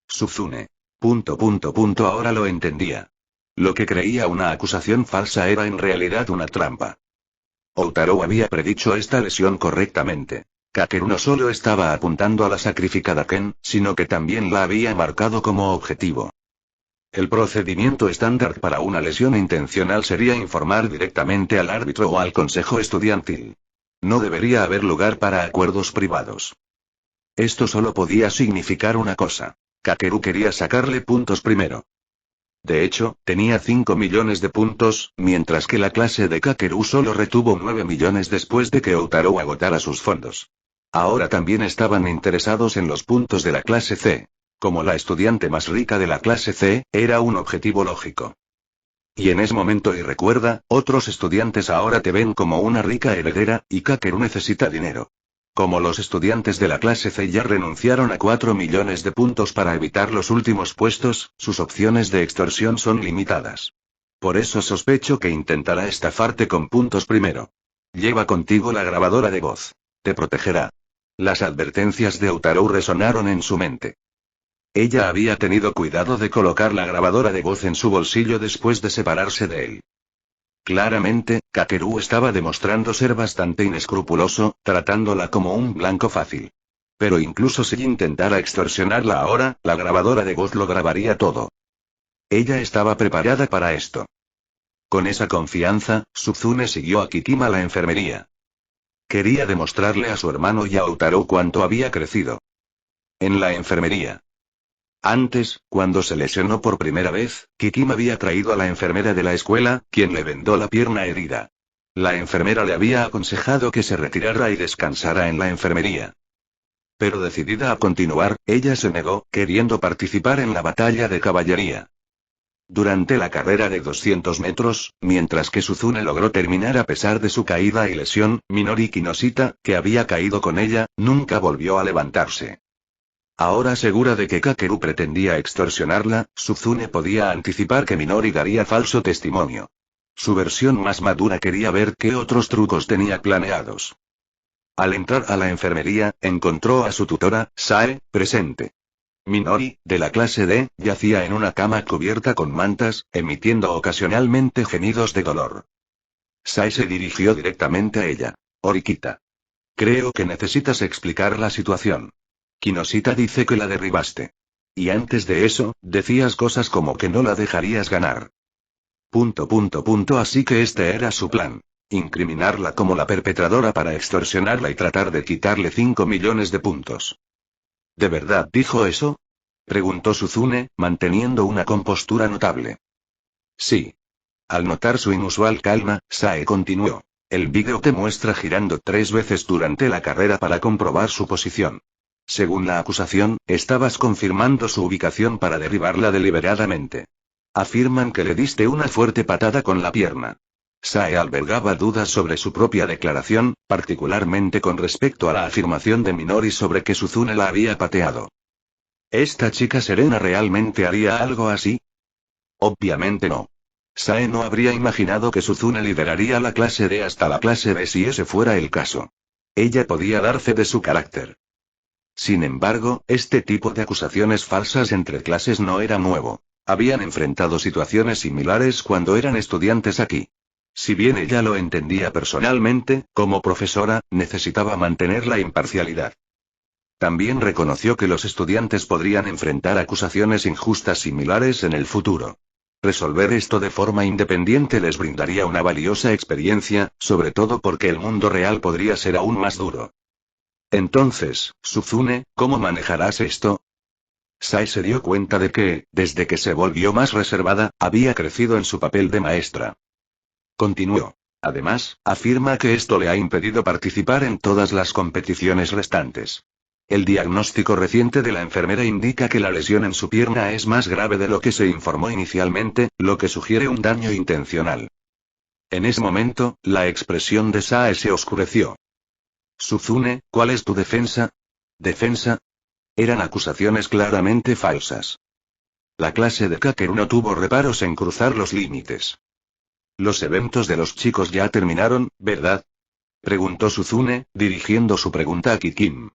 Speaker 2: Suzune. Ahora lo entendía. Lo que creía una acusación falsa era en realidad una trampa. Outaro había predicho esta lesión correctamente. Kakeru no solo estaba apuntando a la sacrificada Ken, sino que también la había marcado como objetivo. El procedimiento estándar para una lesión intencional sería informar directamente al árbitro o al consejo estudiantil. No debería haber lugar para acuerdos privados. Esto solo podía significar una cosa. Kakeru quería sacarle puntos primero. De hecho, tenía 5 millones de puntos, mientras que la clase de Kakeru solo retuvo 9 millones después de que Outaro agotara sus fondos. Ahora también estaban interesados en los puntos de la clase C. Como la estudiante más rica de la clase C, era un objetivo lógico. Y en ese momento y recuerda, otros estudiantes ahora te ven como una rica heredera, y Kakeru necesita dinero. Como los estudiantes de la clase C ya renunciaron a 4 millones de puntos para evitar los últimos puestos, sus opciones de extorsión son limitadas. Por eso sospecho que intentará estafarte con puntos primero. Lleva contigo la grabadora de voz. Te protegerá. Las advertencias de Outaro resonaron en su mente. Ella había tenido cuidado de colocar la grabadora de voz en su bolsillo después de separarse de él. Claramente, Kakeru estaba demostrando ser bastante inescrupuloso, tratándola como un blanco fácil. Pero incluso si intentara extorsionarla ahora, la grabadora de voz lo grabaría todo. Ella estaba preparada para esto. Con esa confianza, Suzune siguió a Kikim a la enfermería. Quería demostrarle a su hermano y a Outaro cuánto había crecido. En la enfermería. Antes, cuando se lesionó por primera vez, Kikim había traído a la enfermera de la escuela, quien le vendó la pierna herida. La enfermera le había aconsejado que se retirara y descansara en la enfermería. Pero decidida a continuar, ella se negó, queriendo participar en la batalla de caballería. Durante la carrera de 200 metros, mientras que Suzune logró terminar a pesar de su caída y lesión, Minori Kinoshita, que había caído con ella, nunca volvió a levantarse. Ahora segura de que Kakeru pretendía extorsionarla, Suzune podía anticipar que Minori daría falso testimonio. Su versión más madura quería ver qué otros trucos tenía planeados. Al entrar a la enfermería, encontró a su tutora, Sae, presente. Minori, de la clase D, yacía en una cama cubierta con mantas, emitiendo ocasionalmente gemidos de dolor. Sae se dirigió directamente a ella. Orikita. Creo que necesitas explicar la situación. Kinoshita dice que la derribaste. Y antes de eso, decías cosas como que no la dejarías ganar. Así que este era su plan. Incriminarla como la perpetradora para extorsionarla y tratar de quitarle 5 millones de puntos. ¿De verdad dijo eso? Preguntó Suzune, manteniendo una compostura notable. Sí. Al notar su inusual calma, Sae continuó. El vídeo te muestra girando 3 veces durante la carrera para comprobar su posición. Según la acusación, estabas confirmando su ubicación para derribarla deliberadamente. Afirman que le diste una fuerte patada con la pierna. Sae albergaba dudas sobre su propia declaración, particularmente con respecto a la afirmación de Minori sobre que Suzune la había pateado. ¿Esta chica serena realmente haría algo así? Obviamente no. Sae no habría imaginado que Suzune lideraría la clase D hasta la clase B si ese fuera el caso. Ella podía dar fe de su carácter. Sin embargo, este tipo de acusaciones falsas entre clases no era nuevo. Habían enfrentado situaciones similares cuando eran estudiantes aquí. Si bien ella lo entendía personalmente, como profesora, necesitaba mantener la imparcialidad. También reconoció que los estudiantes podrían enfrentar acusaciones injustas similares en el futuro. Resolver esto de forma independiente les brindaría una valiosa experiencia, sobre todo porque el mundo real podría ser aún más duro. Entonces, Suzune, ¿cómo manejarás esto? Sae se dio cuenta de que, desde que se volvió más reservada, había crecido en su papel de maestra. Continuó. Además, afirma que esto le ha impedido participar en todas las competiciones restantes. El diagnóstico reciente de la enfermera indica que la lesión en su pierna es más grave de lo que se informó inicialmente, lo que sugiere un daño intencional. En ese momento, la expresión de Sae se oscureció. Suzune, ¿cuál es tu defensa? ¿Defensa? Eran acusaciones claramente falsas. La clase de Kakeru no tuvo reparos en cruzar los límites. Los eventos de los chicos ya terminaron, ¿verdad? Preguntó Suzune, dirigiendo su pregunta a Kikim.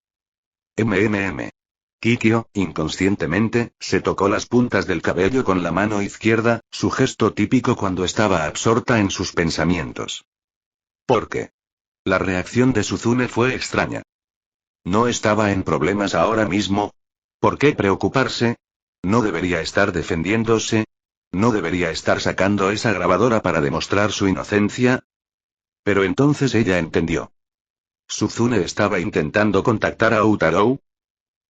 Speaker 2: Kikyo, inconscientemente, se tocó las puntas del cabello con la mano izquierda, su gesto típico cuando estaba absorta en sus pensamientos. ¿Por qué? La reacción de Suzune fue extraña. ¿No estaba en problemas ahora mismo? ¿Por qué preocuparse? ¿No debería estar defendiéndose? ¿No debería estar sacando esa grabadora para demostrar su inocencia? Pero entonces ella entendió. ¿Suzune estaba intentando contactar a Outarou?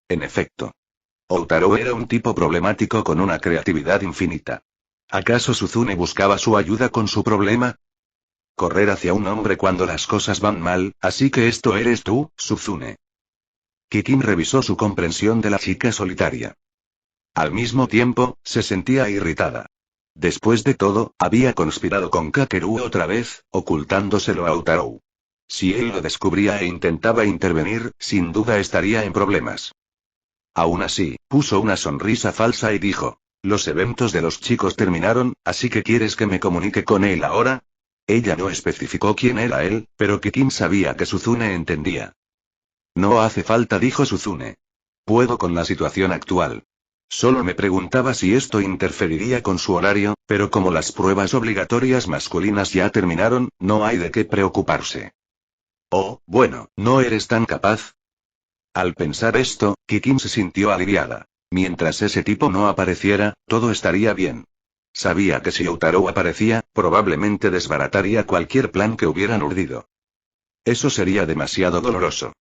Speaker 2: En efecto. Outarou era un tipo problemático con una creatividad infinita. ¿Acaso Suzune buscaba su ayuda con su problema? Correr hacia un hombre cuando las cosas van mal, así que esto eres tú, Suzune. Kikim revisó su comprensión de la chica solitaria. Al mismo tiempo, se sentía irritada. Después de todo, había conspirado con Kakeru otra vez, ocultándoselo a Outarou. Si él lo descubría e intentaba intervenir, sin duda estaría en problemas. Aún así, puso una sonrisa falsa y dijo, los eventos de los chicos terminaron, así que ¿quieres que me comunique con él ahora? Ella no especificó quién era él, pero Kikim sabía que Suzune entendía. No hace falta, dijo Suzune. Puedo con la situación actual. Solo me preguntaba si esto interferiría con su horario, pero como las pruebas obligatorias masculinas ya terminaron, no hay de qué preocuparse. Oh, bueno, ¿no eres tan capaz? Al pensar esto, Kikim se sintió aliviada. Mientras ese tipo no apareciera, todo estaría bien. Sabía que si Outarou aparecía, probablemente desbarataría cualquier plan que hubieran urdido. Eso sería demasiado doloroso.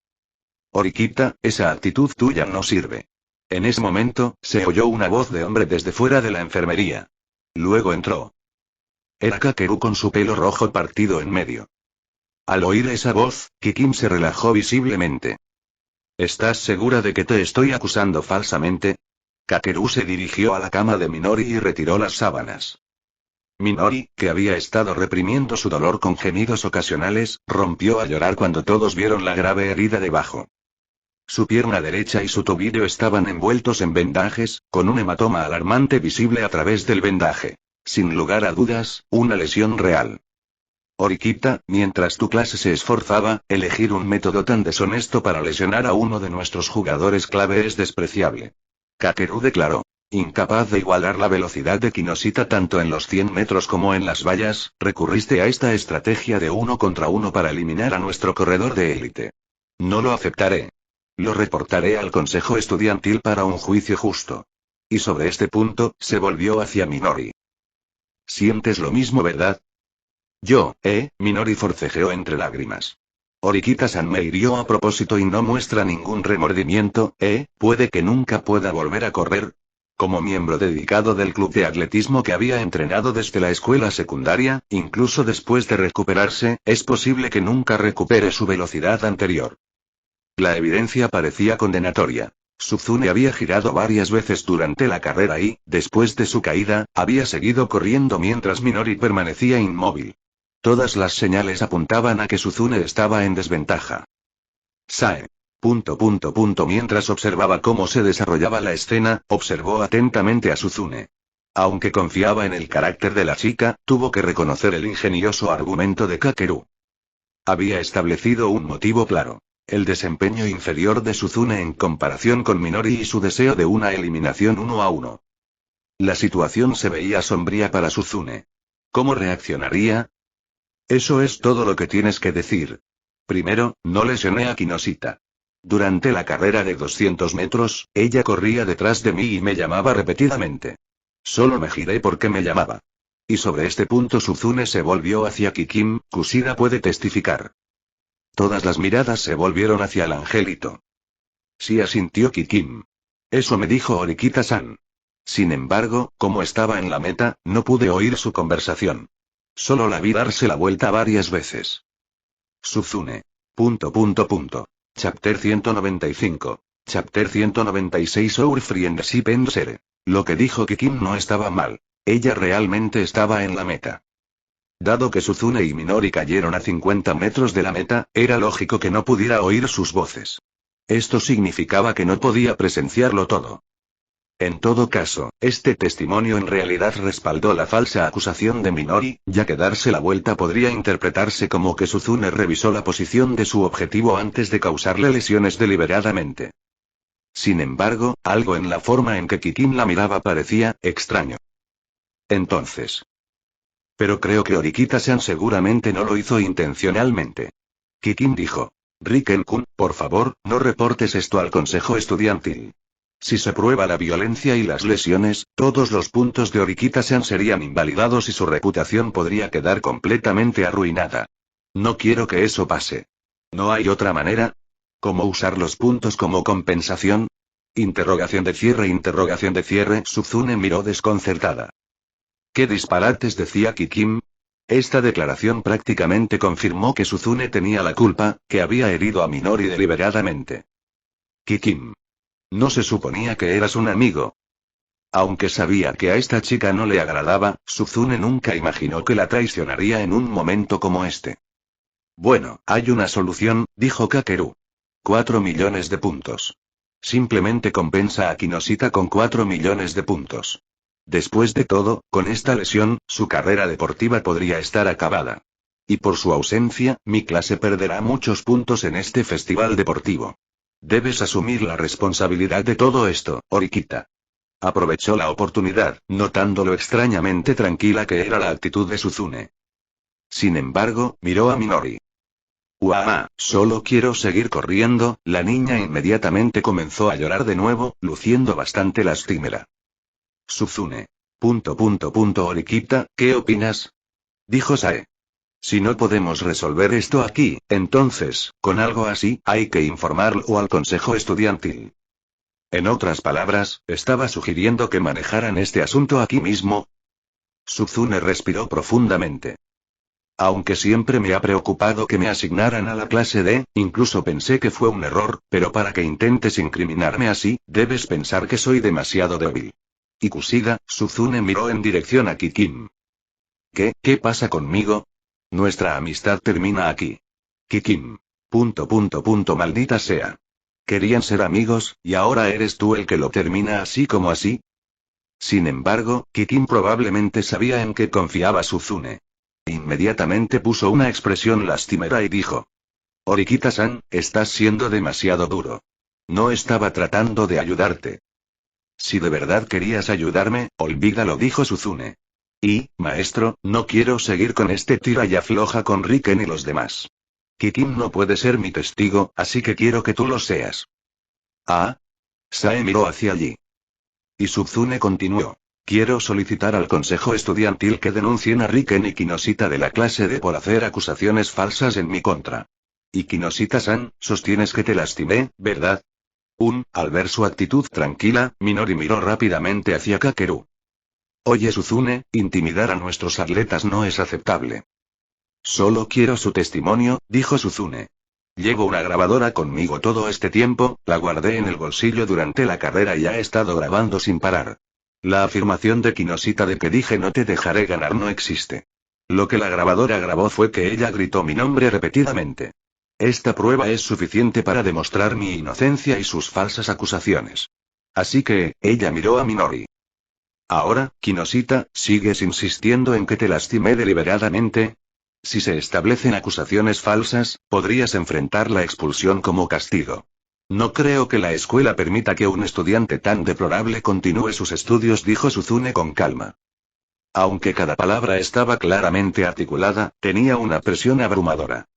Speaker 2: Horikita, esa actitud tuya no sirve. En ese momento, se oyó una voz de hombre desde fuera de la enfermería. Luego entró. Era Kakeru con su pelo rojo partido en medio. Al oír esa voz, Kikim se relajó visiblemente. ¿Estás segura de que te estoy acusando falsamente? Kakeru se dirigió a la cama de Minori y retiró las sábanas. Minori, que había estado reprimiendo su dolor con gemidos ocasionales, rompió a llorar cuando todos vieron la grave herida debajo. Su pierna derecha y su tobillo estaban envueltos en vendajes, con un hematoma alarmante visible a través del vendaje. Sin lugar a dudas, una lesión real. Horikita, mientras tu clase se esforzaba, elegir un método tan deshonesto para lesionar a uno de nuestros jugadores clave es despreciable. Kakeru declaró. Incapaz de igualar la velocidad de Kinoshita tanto en los 100 metros como en las vallas, recurriste a esta estrategia de 1 contra 1 para eliminar a nuestro corredor de élite. No lo aceptaré. Lo reportaré al Consejo Estudiantil para un juicio justo. Y sobre este punto, se volvió hacia Minori. ¿Sientes lo mismo, verdad? Minori forcejeó entre lágrimas. Horikita-san me hirió a propósito y no muestra ningún remordimiento, puede que nunca pueda volver a correr. Como miembro dedicado del club de atletismo que había entrenado desde la escuela secundaria, incluso después de recuperarse, es posible que nunca recupere su velocidad anterior. La evidencia parecía condenatoria. Suzune había girado varias veces durante la carrera y, después de su caída, había seguido corriendo mientras Minori permanecía inmóvil. Todas las señales apuntaban a que Suzune estaba en desventaja. Sae. Mientras observaba cómo se desarrollaba la escena, observó atentamente a Suzune. Aunque confiaba en el carácter de la chica, tuvo que reconocer el ingenioso argumento de Kakeru. Había establecido un motivo claro. El desempeño inferior de Suzune en comparación con Minori y su deseo de una eliminación 1 a 1. La situación se veía sombría para Suzune. ¿Cómo reaccionaría? Eso es todo lo que tienes que decir. Primero, no lesioné a Kinoshita. Durante la carrera de 200 metros, ella corría detrás de mí y me llamaba repetidamente. Solo me giré porque me llamaba. Y sobre este punto Suzune se volvió hacia Kikim, Kushida puede testificar. Todas las miradas se volvieron hacia el angelito. Sí, asintió Kikim. Eso me dijo Horikita-san. Sin embargo, como estaba en la meta, no pude oír su conversación. Solo la vi darse la vuelta varias veces. Suzune. Chapter 195. Chapter 196 Our Friendship Ends. Lo que dijo Kikin no estaba mal. Ella realmente estaba en la meta. Dado que Suzune y Minori cayeron a 50 metros de la meta, era lógico que no pudiera oír sus voces. Esto significaba que no podía presenciarlo todo. En todo caso, este testimonio en realidad respaldó la falsa acusación de Minori, ya que darse la vuelta podría interpretarse como que Suzune revisó la posición de su objetivo antes de causarle lesiones deliberadamente. Sin embargo, algo en la forma en que Kikin la miraba parecía extraño. Entonces. Pero creo que Orikita-san seguramente no lo hizo intencionalmente. Kikin dijo. Riken-kun, por favor, no reportes esto al consejo estudiantil. Si se prueba la violencia y las lesiones, todos los puntos de Orikita-san serían invalidados y su reputación podría quedar completamente arruinada. No quiero que eso pase. ¿No hay otra manera? ¿Cómo usar los puntos como compensación? Interrogación de cierre. Suzune miró desconcertada. ¿Qué disparates decía Kikin? Esta declaración prácticamente confirmó que Suzune tenía la culpa, que había herido a Minori deliberadamente. Kikin. ¿No se suponía que eras un amigo? Aunque sabía que a esta chica no le agradaba, Suzune nunca imaginó que la traicionaría en un momento como este. Bueno, hay una solución, dijo Kakeru. 4 millones de puntos. Simplemente compensa a Kinoshita con 4 millones de puntos. Después de todo, con esta lesión, su carrera deportiva podría estar acabada. Y por su ausencia, mi clase perderá muchos puntos en este festival deportivo. Debes asumir la responsabilidad de todo esto, Orikita. Aprovechó la oportunidad, notando lo extrañamente tranquila que era la actitud de Suzune. Sin embargo, miró a Minori. ¡Uah! Solo quiero seguir corriendo. La niña inmediatamente comenzó a llorar de nuevo, luciendo bastante lastimera. Suzune. Orikita, ¿qué opinas? Dijo Sae. Si no podemos resolver esto aquí, entonces, con algo así, hay que informarlo al consejo estudiantil. En otras palabras, estaba sugiriendo que manejaran este asunto aquí mismo. Suzune respiró profundamente. Aunque siempre me ha preocupado que me asignaran a la clase D, incluso pensé que fue un error, pero para que intentes incriminarme así, debes pensar que soy demasiado débil. Y Kushida, Suzune miró en dirección a Kikin. ¿Qué pasa conmigo? Nuestra amistad termina aquí. Kikin. Maldita sea. Querían ser amigos, y ahora eres tú el que lo termina así como así. Sin embargo, Kikin probablemente sabía en qué confiaba Suzune. Inmediatamente puso una expresión lastimera y dijo. Orikita-san, estás siendo demasiado duro. No estaba tratando de ayudarte. Si de verdad querías ayudarme, olvídalo, dijo Suzune. Y, maestro, no quiero seguir con este tira y afloja con Riken y los demás. Kikin no puede ser mi testigo, así que quiero que tú lo seas. Ah. Sae miró hacia allí. Y Suzune continuó. Quiero solicitar al consejo estudiantil que denuncien a Riken y Kinoshita de la clase D por hacer acusaciones falsas en mi contra. Y Kinoshita-san, sostienes que te lastimé, ¿verdad? Al ver su actitud tranquila, Minori miró rápidamente hacia Kakeru. Oye Suzune, intimidar a nuestros atletas no es aceptable. Solo quiero su testimonio, dijo Suzune. Llevo una grabadora conmigo todo este tiempo, la guardé en el bolsillo durante la carrera y ha estado grabando sin parar. La afirmación de Kinoshita de que dije no te dejaré ganar no existe. Lo que la grabadora grabó fue que ella gritó mi nombre repetidamente. Esta prueba es suficiente para demostrar mi inocencia y sus falsas acusaciones. Así que, ella miró a Minori. Ahora, Kinoshita, ¿sigues insistiendo en que te lastimé deliberadamente? Si se establecen acusaciones falsas, podrías enfrentar la expulsión como castigo. No creo que la escuela permita que un estudiante tan deplorable continúe sus estudios, dijo Suzune con calma. Aunque cada palabra estaba claramente articulada, tenía una presión abrumadora.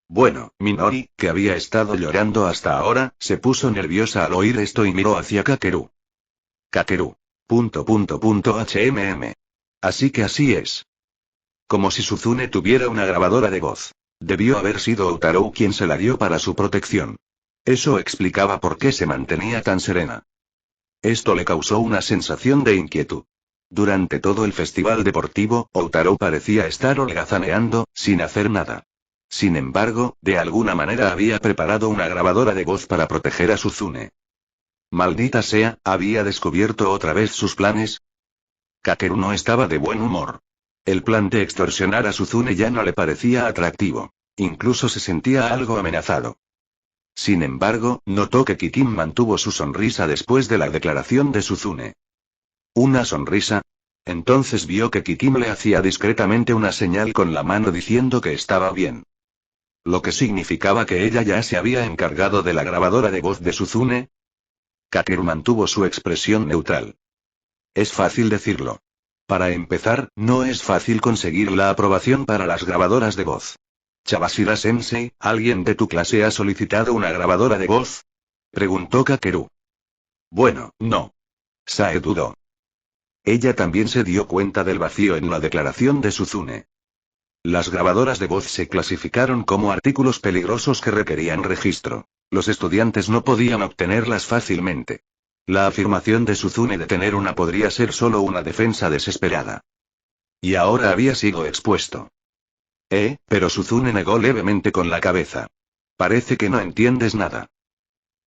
Speaker 2: Bueno, Minori, que había estado llorando hasta ahora, se puso nerviosa al oír esto y miró hacia Kakeru. Kakeru. Así que así es. Como si Suzune tuviera una grabadora de voz. Debió haber sido Utarou quien se la dio para su protección. Eso explicaba por qué se mantenía tan serena. Esto le causó una sensación de inquietud. Durante todo el festival deportivo, Outaro parecía estar holgazaneando, sin hacer nada. Sin embargo, de alguna manera había preparado una grabadora de voz para proteger a Suzune. Maldita sea, ¿había descubierto otra vez sus planes? Kakeru no estaba de buen humor. El plan de extorsionar a Suzune ya no le parecía atractivo. Incluso se sentía algo amenazado. Sin embargo, notó que Kikin mantuvo su sonrisa después de la declaración de Suzune. ¿Una sonrisa? Entonces vio que Kikin le hacía discretamente una señal con la mano diciendo que estaba bien. Lo que significaba que ella ya se había encargado de la grabadora de voz de Suzune. Kakeru mantuvo su expresión neutral. Es fácil decirlo. Para empezar, no es fácil conseguir la aprobación para las grabadoras de voz. Chabashira-sensei, ¿alguien de tu clase ha solicitado una grabadora de voz? Preguntó Kakeru. Bueno, no. Sae dudó. Ella también se dio cuenta del vacío en la declaración de Suzune. Las grabadoras de voz se clasificaron como artículos peligrosos que requerían registro. Los estudiantes no podían obtenerlas fácilmente. La afirmación de Suzune de tener una podría ser solo una defensa desesperada. Y ahora había sido expuesto. Pero Suzune negó levemente con la cabeza. Parece que no entiendes nada.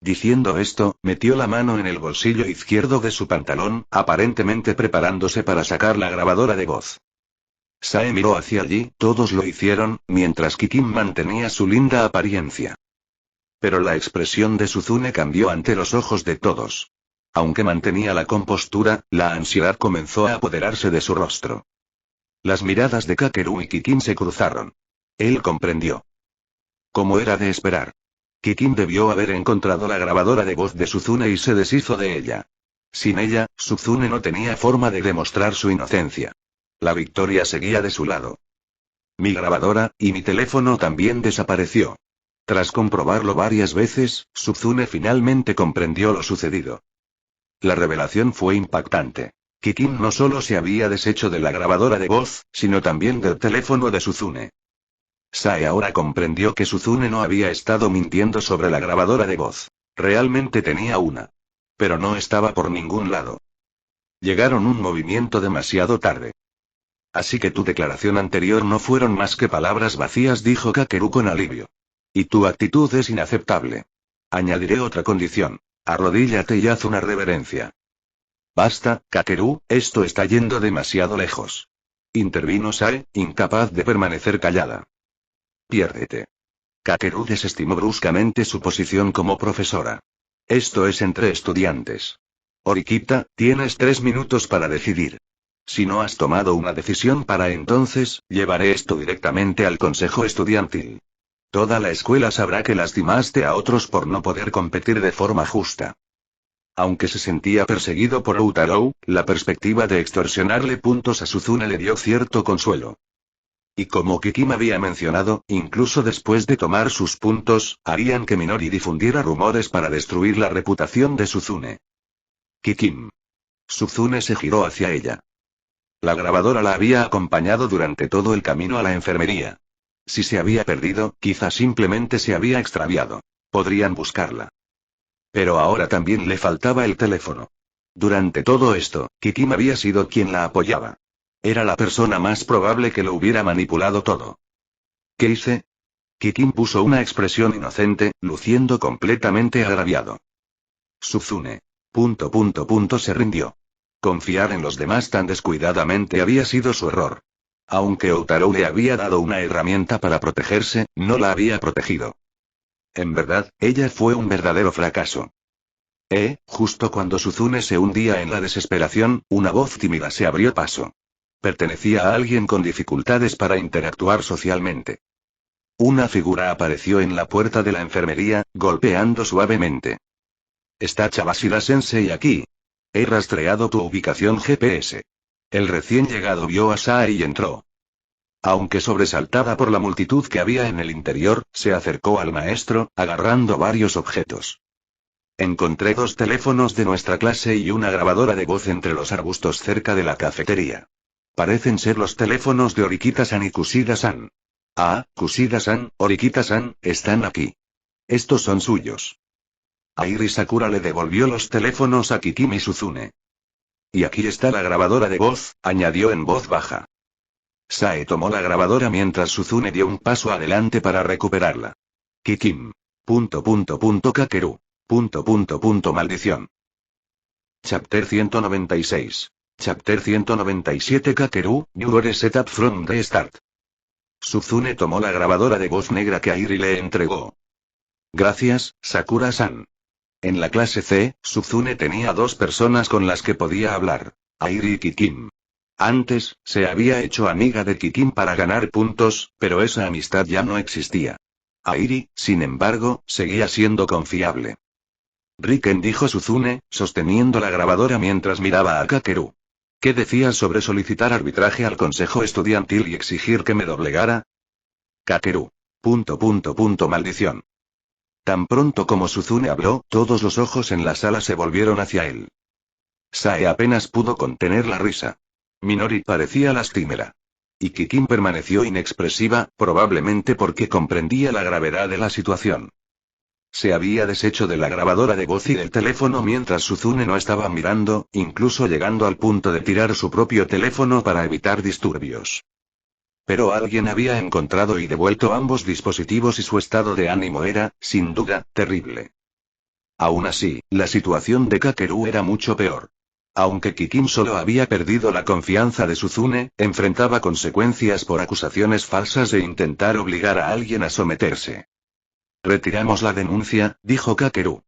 Speaker 2: Diciendo esto, metió la mano en el bolsillo izquierdo de su pantalón, aparentemente preparándose para sacar la grabadora de voz. Sae miró hacia allí, todos lo hicieron, mientras Kikin mantenía su linda apariencia. Pero la expresión de Suzune cambió ante los ojos de todos. Aunque mantenía la compostura, la ansiedad comenzó a apoderarse de su rostro. Las miradas de Kakeru y Kikin se cruzaron. Él comprendió. Como era de esperar. Kikin debió haber encontrado la grabadora de voz de Suzune y se deshizo de ella. Sin ella, Suzune no tenía forma de demostrar su inocencia. La victoria seguía de su lado. Mi grabadora, y mi teléfono también desapareció. Tras comprobarlo varias veces, Suzune finalmente comprendió lo sucedido. La revelación fue impactante. Kikin no solo se había deshecho de la grabadora de voz, sino también del teléfono de Suzune. Sae ahora comprendió que Suzune no había estado mintiendo sobre la grabadora de voz. Realmente tenía una. Pero no estaba por ningún lado. Llegaron un movimiento demasiado tarde. Así que tu declaración anterior no fueron más que palabras vacías, dijo Kakeru con alivio. Y tu actitud es inaceptable. Añadiré otra condición. Arrodíllate y haz una reverencia. Basta, Kakeru, esto está yendo demasiado lejos. Intervino Sae, incapaz de permanecer callada. Piérdete. Kakeru desestimó bruscamente su posición como profesora. Esto es entre estudiantes. Horikita, tienes 3 minutos para decidir. Si no has tomado una decisión para entonces, llevaré esto directamente al consejo estudiantil. Toda la escuela sabrá que lastimaste a otros por no poder competir de forma justa. Aunque se sentía perseguido por Outaro, la perspectiva de extorsionarle puntos a Suzune le dio cierto consuelo. Y como Kikin había mencionado, incluso después de tomar sus puntos, harían que Minori difundiera rumores para destruir la reputación de Suzune. Kikin. Suzune se giró hacia ella. La grabadora la había acompañado durante todo el camino a la enfermería. Si se había perdido, quizá simplemente se había extraviado. Podrían buscarla. Pero ahora también le faltaba el teléfono. Durante todo esto, Kikin había sido quien la apoyaba. Era la persona más probable que lo hubiera manipulado todo. ¿Qué hice? Kikin puso una expresión inocente, luciendo completamente agraviado. Suzune. Se rindió. Confiar en los demás tan descuidadamente había sido su error. Aunque Outaro le había dado una herramienta para protegerse, no la había protegido. En verdad, ella fue un verdadero fracaso. Justo cuando Suzune se hundía en la desesperación, una voz tímida se abrió paso. Pertenecía a alguien con dificultades para interactuar socialmente. Una figura apareció en la puerta de la enfermería, golpeando suavemente. ¿Está Chabashira-sensei aquí? He rastreado tu ubicación GPS. El recién llegado vio a Sae y entró. Aunque sobresaltada por la multitud que había en el interior, se acercó al maestro, agarrando varios objetos. Encontré 2 teléfonos de nuestra clase y una grabadora de voz entre los arbustos cerca de la cafetería. Parecen ser los teléfonos de Horikita-san y Kushida-san. Ah, Kushida-san, Horikita-san, están aquí. Estos son suyos. Airi Sakura le devolvió los teléfonos a Kikin y Suzune. Y aquí está la grabadora de voz, añadió en voz baja. Sae tomó la grabadora mientras Suzune dio un paso adelante para recuperarla. Kikim. Kakeru. Maldición. Chapter 196. Chapter 197 Kakeru, you are set up from the start. Suzune tomó la grabadora de voz negra que Airi le entregó. Gracias, Sakura-san. En la clase C, Suzune tenía 2 personas con las que podía hablar. Airi y Kikim. Antes, se había hecho amiga de Kikim para ganar puntos, pero esa amistad ya no existía. Airi, sin embargo, seguía siendo confiable. Riken, dijo Suzune, sosteniendo la grabadora mientras miraba a Kakeru. ¿Qué decías sobre solicitar arbitraje al consejo estudiantil y exigir que me doblegara? Kakeru. Maldición. Tan pronto como Suzune habló, todos los ojos en la sala se volvieron hacia él. Sae apenas pudo contener la risa. Minori parecía lastimera. Y Kikim permaneció inexpresiva, probablemente porque comprendía la gravedad de la situación. Se había deshecho de la grabadora de voz y del teléfono mientras Suzune no estaba mirando, incluso llegando al punto de tirar su propio teléfono para evitar disturbios. Pero alguien había encontrado y devuelto ambos dispositivos y su estado de ánimo era, sin duda, terrible. Aún así, la situación de Kakeru era mucho peor. Aunque Kikim solo había perdido la confianza de Suzune, enfrentaba consecuencias por acusaciones falsas e intentar obligar a alguien a someterse. Retiramos la denuncia, dijo Kakeru.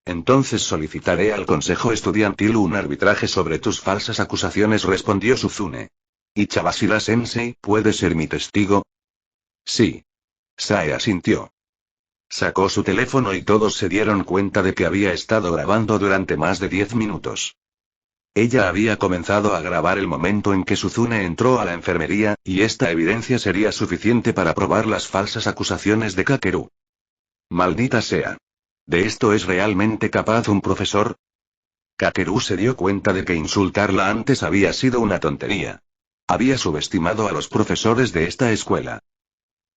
Speaker 2: Entonces solicitaré al consejo estudiantil un arbitraje sobre tus falsas acusaciones, respondió Suzune. ¿Y Chabashira-sensei puede ser mi testigo? Sí. Sae asintió. Sacó su teléfono y todos se dieron cuenta de que había estado grabando durante más de 10 minutos. Ella había comenzado a grabar el momento en que Suzune entró a la enfermería, y esta evidencia sería suficiente para probar las falsas acusaciones de Kakeru. Maldita sea. ¿De esto es realmente capaz un profesor? Kakeru se dio cuenta de que insultarla antes había sido una tontería. Había subestimado a los profesores de esta escuela.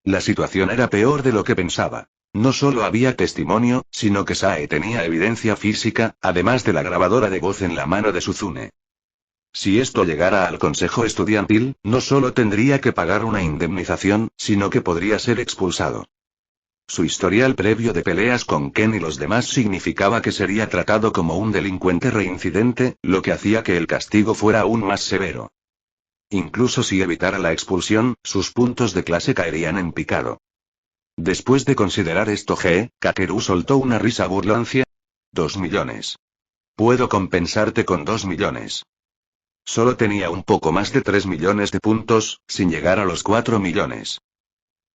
Speaker 2: La situación era peor de lo que pensaba. No solo había testimonio, sino que Sae tenía evidencia física, además de la grabadora de voz en la mano de Suzune. Si esto llegara al consejo estudiantil, no solo tendría que pagar una indemnización, sino que podría ser expulsado. Su historial previo de peleas con Ken y los demás significaba que sería tratado como un delincuente reincidente, lo que hacía que el castigo fuera aún más severo. Incluso si evitara la expulsión, sus puntos de clase caerían en picado. Después de considerar esto, Kakeru soltó una risa burlancia. 2 millones. Puedo compensarte con 2 millones. Solo tenía un poco más de 3 millones de puntos, sin llegar a los 4 millones.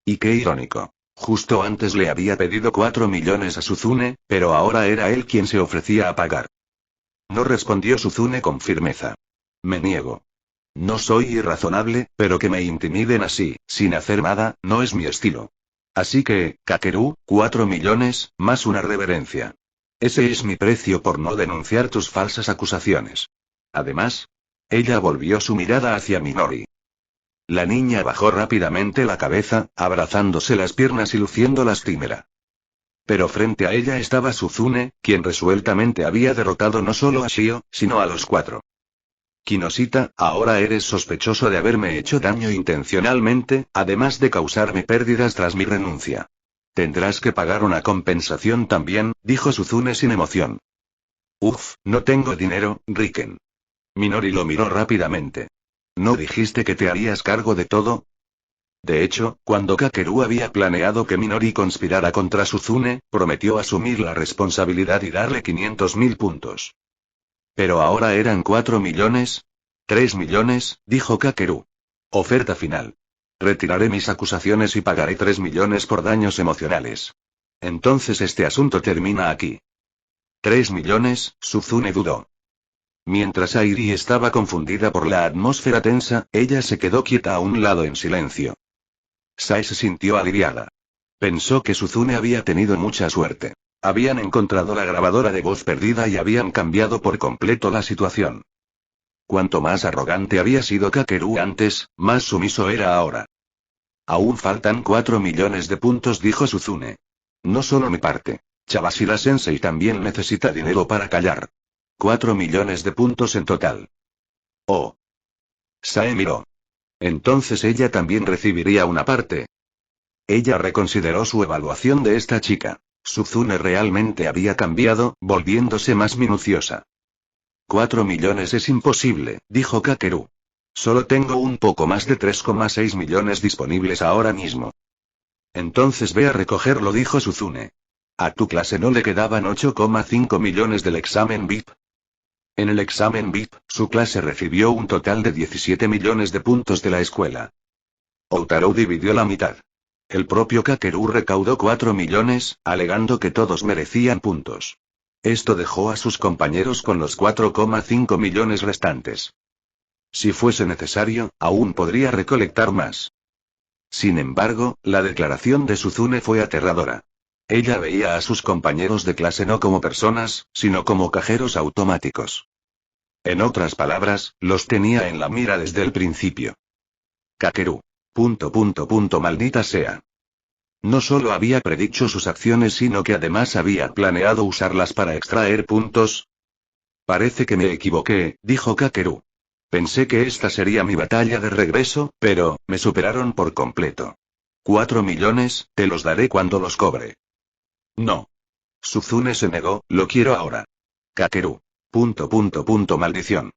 Speaker 2: Y qué irónico. Justo antes le había pedido 4 millones a Suzune, pero ahora era él quien se ofrecía a pagar. No, respondió Suzune con firmeza. Me niego. No soy irrazonable, pero que me intimiden así, sin hacer nada, no es mi estilo. Así que, Kakeru, 4 millones, más una reverencia. Ese es mi precio por no denunciar tus falsas acusaciones. Además, ella volvió su mirada hacia Minori. La niña bajó rápidamente la cabeza, abrazándose las piernas y luciendo lastimera. Pero frente a ella estaba Suzune, quien resueltamente había derrotado no solo a Shio, sino a los 4. Kinoshita, ahora eres sospechoso de haberme hecho daño intencionalmente, además de causarme pérdidas tras mi renuncia. Tendrás que pagar una compensación también, dijo Suzune sin emoción. No tengo dinero, Riken. Minori lo miró rápidamente. ¿No dijiste que te harías cargo de todo? De hecho, cuando Kakeru había planeado que Minori conspirara contra Suzune, prometió asumir la responsabilidad y darle 500.000 puntos. Pero ahora eran 4 millones. 3 millones, dijo Kakeru. Oferta final. Retiraré mis acusaciones y pagaré 3 millones por daños emocionales. Entonces este asunto termina aquí. 3 millones, Suzune dudó. Mientras Airi estaba confundida por la atmósfera tensa, ella se quedó quieta a un lado en silencio. Sae se sintió aliviada. Pensó que Suzune había tenido mucha suerte. Habían encontrado la grabadora de voz perdida y habían cambiado por completo la situación. Cuanto más arrogante había sido Kakeru antes, más sumiso era ahora. Aún faltan 4 millones de puntos, dijo Suzune. No solo mi parte. Chabashira-sensei también necesita dinero para callar. 4 millones de puntos en total. Oh. Sae miró. Entonces ella también recibiría una parte. Ella reconsideró su evaluación de esta chica. Suzune realmente había cambiado, volviéndose más minuciosa. 4 millones es imposible, dijo Kakeru. Solo tengo un poco más de 3,6 millones disponibles ahora mismo. Entonces ve a recogerlo, dijo Suzune. ¿A tu clase no le quedaban 8,5 millones del examen VIP? En el examen VIP, su clase recibió un total de 17 millones de puntos de la escuela. Outaro dividió la mitad. El propio Kakeru recaudó 4 millones, alegando que todos merecían puntos. Esto dejó a sus compañeros con los 4,5 millones restantes. Si fuese necesario, aún podría recolectar más. Sin embargo, la declaración de Suzune fue aterradora. Ella veía a sus compañeros de clase no como personas, sino como cajeros automáticos. En otras palabras, los tenía en la mira desde el principio. Kakeru. Maldita sea. No solo había predicho sus acciones, sino que además había planeado usarlas para extraer puntos. Parece que me equivoqué, dijo Kakeru. Pensé que esta sería mi batalla de regreso, pero, me superaron por completo. 4 millones, te los daré cuando los cobre. No. Suzune se negó, lo quiero ahora. Kakeru. Maldición.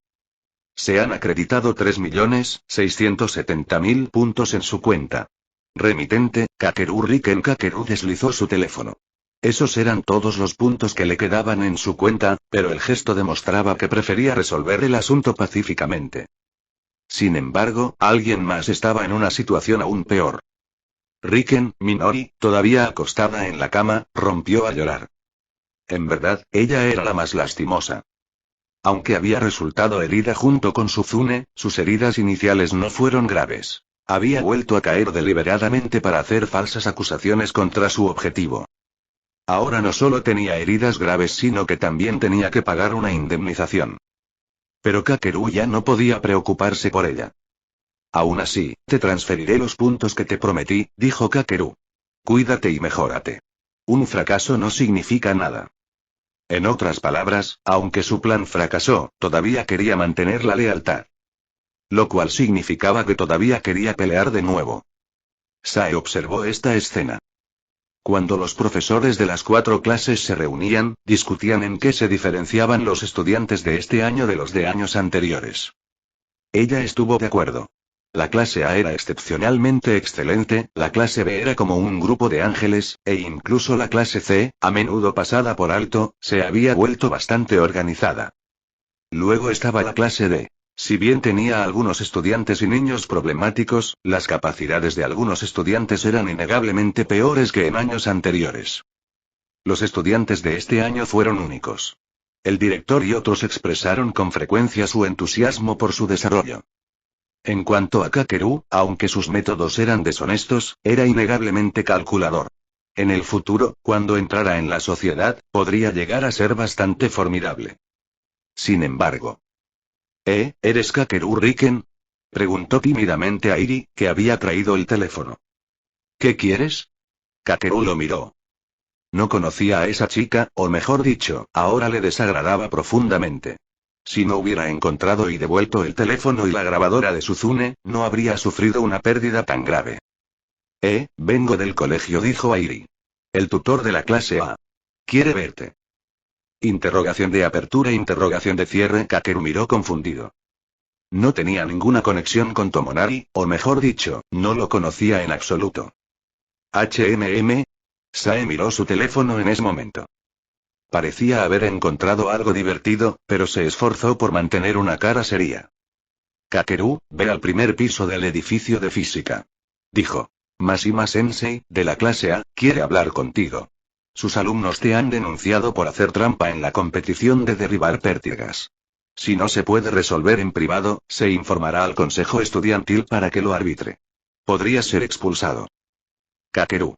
Speaker 2: Se han acreditado 3.670.000 puntos en su cuenta. Remitente, Kakeru Riken. Kakeru deslizó su teléfono. Esos eran todos los puntos que le quedaban en su cuenta, pero el gesto demostraba que prefería resolver el asunto pacíficamente. Sin embargo, alguien más estaba en una situación aún peor. Riken, Minori, todavía acostada en la cama, rompió a llorar. En verdad, ella era la más lastimosa. Aunque había resultado herida junto con Suzune, sus heridas iniciales no fueron graves. Había vuelto a caer deliberadamente para hacer falsas acusaciones contra su objetivo. Ahora no solo tenía heridas graves, sino que también tenía que pagar una indemnización. Pero Kakeru ya no podía preocuparse por ella. Aún así, te transferiré los puntos que te prometí, dijo Kakeru. Cuídate y mejórate. Un fracaso no significa nada. En otras palabras, aunque su plan fracasó, todavía quería mantener la lealtad. Lo cual significaba que todavía quería pelear de nuevo. Sae observó esta escena. Cuando los profesores de las 4 clases se reunían, discutían en qué se diferenciaban los estudiantes de este año de los de años anteriores. Ella estuvo de acuerdo. La clase A era excepcionalmente excelente, la clase B era como un grupo de ángeles, e incluso la clase C, a menudo pasada por alto, se había vuelto bastante organizada. Luego estaba la clase D. Si bien tenía algunos estudiantes y niños problemáticos, las capacidades de algunos estudiantes eran innegablemente peores que en años anteriores. Los estudiantes de este año fueron únicos. El director y otros expresaron con frecuencia su entusiasmo por su desarrollo. En cuanto a Kakeru, aunque sus métodos eran deshonestos, era innegablemente calculador. En el futuro, cuando entrara en la sociedad, podría llegar a ser bastante formidable. Sin embargo. ¿Eres Kakeru Riken? Preguntó tímidamente a Iri, que había traído el teléfono. ¿Qué quieres? Kakeru lo miró. No conocía a esa chica, o mejor dicho, ahora le desagradaba profundamente. Si no hubiera encontrado y devuelto el teléfono y la grabadora de Suzune, no habría sufrido una pérdida tan grave. Vengo del colegio, dijo Airi. El tutor de la clase A. Quiere verte. Interrogación de apertura, interrogación de cierre. Kakeru miró confundido. No tenía ninguna conexión con Tomonari, o mejor dicho, no lo conocía en absoluto. Sae miró su teléfono en ese momento. Parecía haber encontrado algo divertido, pero se esforzó por mantener una cara seria. Kakeru, ve al primer piso del edificio de física. Dijo. Mashima Sensei, de la clase A, quiere hablar contigo. Sus alumnos te han denunciado por hacer trampa en la competición de derribar pértigas. Si no se puede resolver en privado, se informará al consejo estudiantil para que lo arbitre. Podría ser expulsado. Kakeru.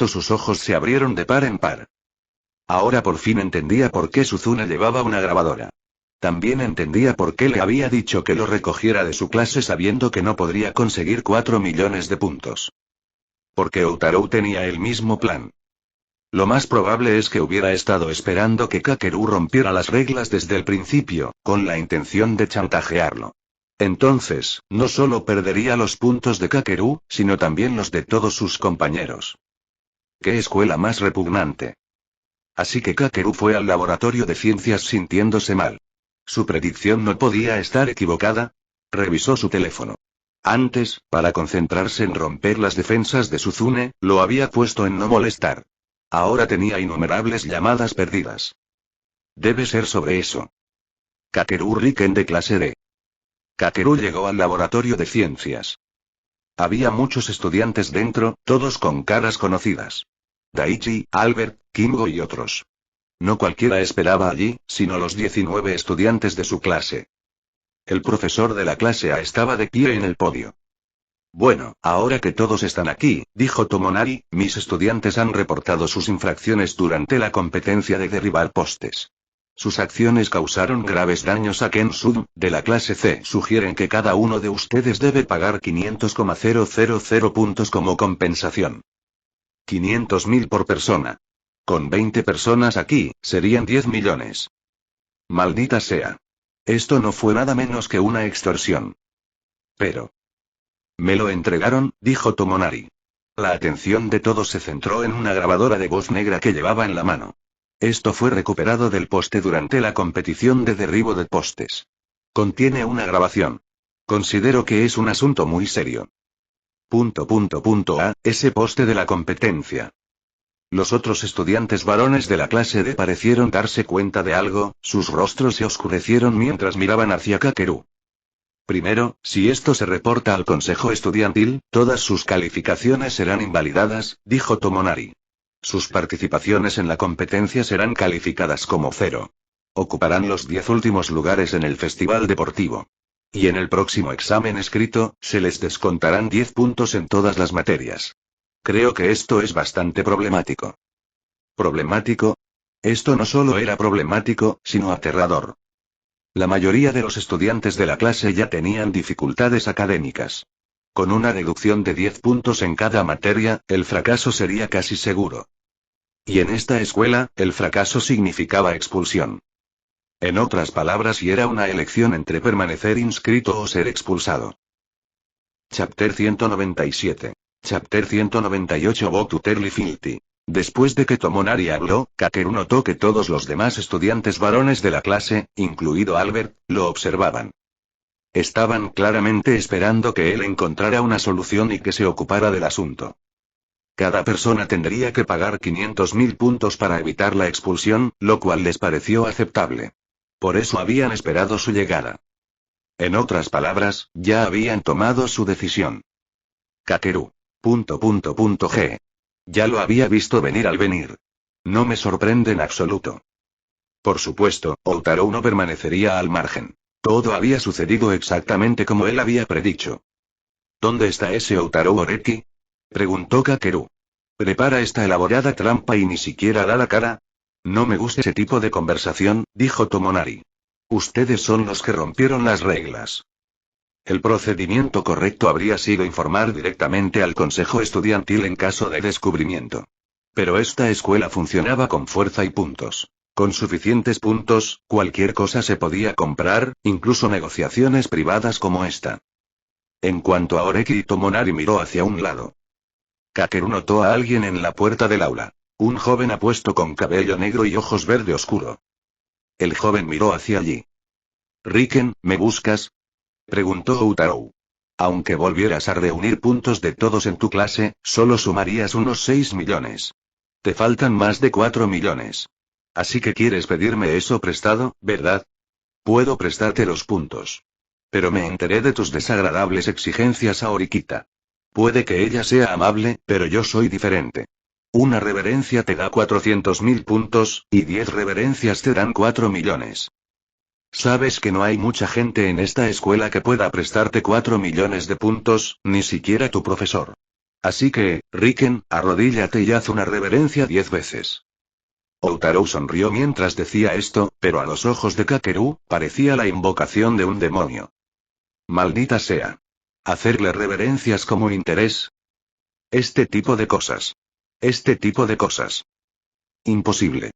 Speaker 2: Sus ojos se abrieron de par en par. Ahora por fin entendía por qué Suzune llevaba una grabadora. También entendía por qué le había dicho que lo recogiera de su clase sabiendo que no podría conseguir 4 millones de puntos. Porque Outaro tenía el mismo plan. Lo más probable es que hubiera estado esperando que Kakeru rompiera las reglas desde el principio, con la intención de chantajearlo. Entonces, no solo perdería los puntos de Kakeru, sino también los de todos sus compañeros. ¡Qué escuela más repugnante! Así que Kakeru fue al laboratorio de ciencias sintiéndose mal. Su predicción no podía estar equivocada. Revisó su teléfono. Antes, para concentrarse en romper las defensas de Suzune, lo había puesto en no molestar. Ahora tenía innumerables llamadas perdidas. Debe ser sobre eso. Kakeru Riken de clase D. Kakeru llegó al laboratorio de ciencias. Había muchos estudiantes dentro, todos con caras conocidas. Daichi, Albert, Kingo y otros. No cualquiera esperaba allí, sino los 19 estudiantes de su clase. El profesor de la clase A estaba de pie en el podio. Bueno, ahora que todos están aquí, dijo Tomonari, mis estudiantes han reportado sus infracciones durante la competencia de derribar postes. Sus acciones causaron graves daños a Ken Sud, de la clase C. Sugieren que cada uno de ustedes debe pagar 500,000 puntos como compensación. 500.000 por persona. Con 20 personas aquí, serían 10 millones. Maldita sea. Esto no fue nada menos que una extorsión. Pero... me lo entregaron, dijo Tomonari. La atención de todos se centró en una grabadora de voz negra que llevaba en la mano. Esto fue recuperado del poste durante la competición de derribo de postes. Contiene una grabación. Considero que es un asunto muy serio. Ese poste de la competencia. Los otros estudiantes varones de la clase D parecieron darse cuenta de algo, sus rostros se oscurecieron mientras miraban hacia Kakeru. Primero, si esto se reporta al consejo estudiantil, todas sus calificaciones serán invalidadas, dijo Tomonari. Sus participaciones en la competencia serán calificadas como 0. Ocuparán los 10 últimos lugares en el festival deportivo. Y en el próximo examen escrito, se les descontarán 10 puntos en todas las materias. Creo que esto es bastante problemático. ¿Problemático? Esto no solo era problemático, sino aterrador. La mayoría de los estudiantes de la clase ya tenían dificultades académicas. Con una deducción de 10 puntos en cada materia, el fracaso sería casi seguro. Y en esta escuela, el fracaso significaba expulsión. En otras palabras, y era una elección entre permanecer inscrito o ser expulsado. Chapter 197. Chapter 198 Go to Terly Filthy. Después de que Tomonari habló, Kakeru notó que todos los demás estudiantes varones de la clase, incluido Albert, lo observaban. Estaban claramente esperando que él encontrara una solución y que se ocupara del asunto. Cada persona tendría que pagar 500.000 puntos para evitar la expulsión, lo cual les pareció aceptable. Por eso habían esperado su llegada. En otras palabras, ya habían tomado su decisión. Kakeru. G. Ya lo había visto venir al venir. No me sorprende en absoluto. Por supuesto, Outaro no permanecería al margen. Todo había sucedido exactamente como él había predicho. ¿Dónde está ese Outaro Oreki? Preguntó Kakeru. ¿Prepara esta elaborada trampa y ni siquiera da la cara? No me gusta ese tipo de conversación, dijo Tomonari. Ustedes son los que rompieron las reglas. El procedimiento correcto habría sido informar directamente al consejo estudiantil en caso de descubrimiento. Pero esta escuela funcionaba con fuerza y puntos. Con suficientes puntos, cualquier cosa se podía comprar, incluso negociaciones privadas como esta. En cuanto a Oreki, Tomonari miró hacia un lado. Kakeru notó a alguien en la puerta del aula. Un joven apuesto con cabello negro y ojos verde oscuro. El joven miró hacia allí. «Riken, ¿me buscas?», preguntó Outaro. Aunque volvieras a reunir puntos de todos en tu clase, solo sumarías unos 6 millones. Te faltan más de 4 millones. Así que quieres pedirme eso prestado, ¿verdad? Puedo prestarte los puntos. Pero me enteré de tus desagradables exigencias a Orikita. Puede que ella sea amable, pero yo soy diferente. Una reverencia te da 400.000 puntos, y 10 reverencias te dan 4 millones. Sabes que no hay mucha gente en esta escuela que pueda prestarte 4 millones de puntos, ni siquiera tu profesor. Así que, Riken, arrodíllate y haz una reverencia 10 veces. Outaro sonrió mientras decía esto, pero a los ojos de Kakeru, parecía la invocación de un demonio. Maldita sea. ¿Hacerle reverencias como interés? Este tipo de cosas. Imposible.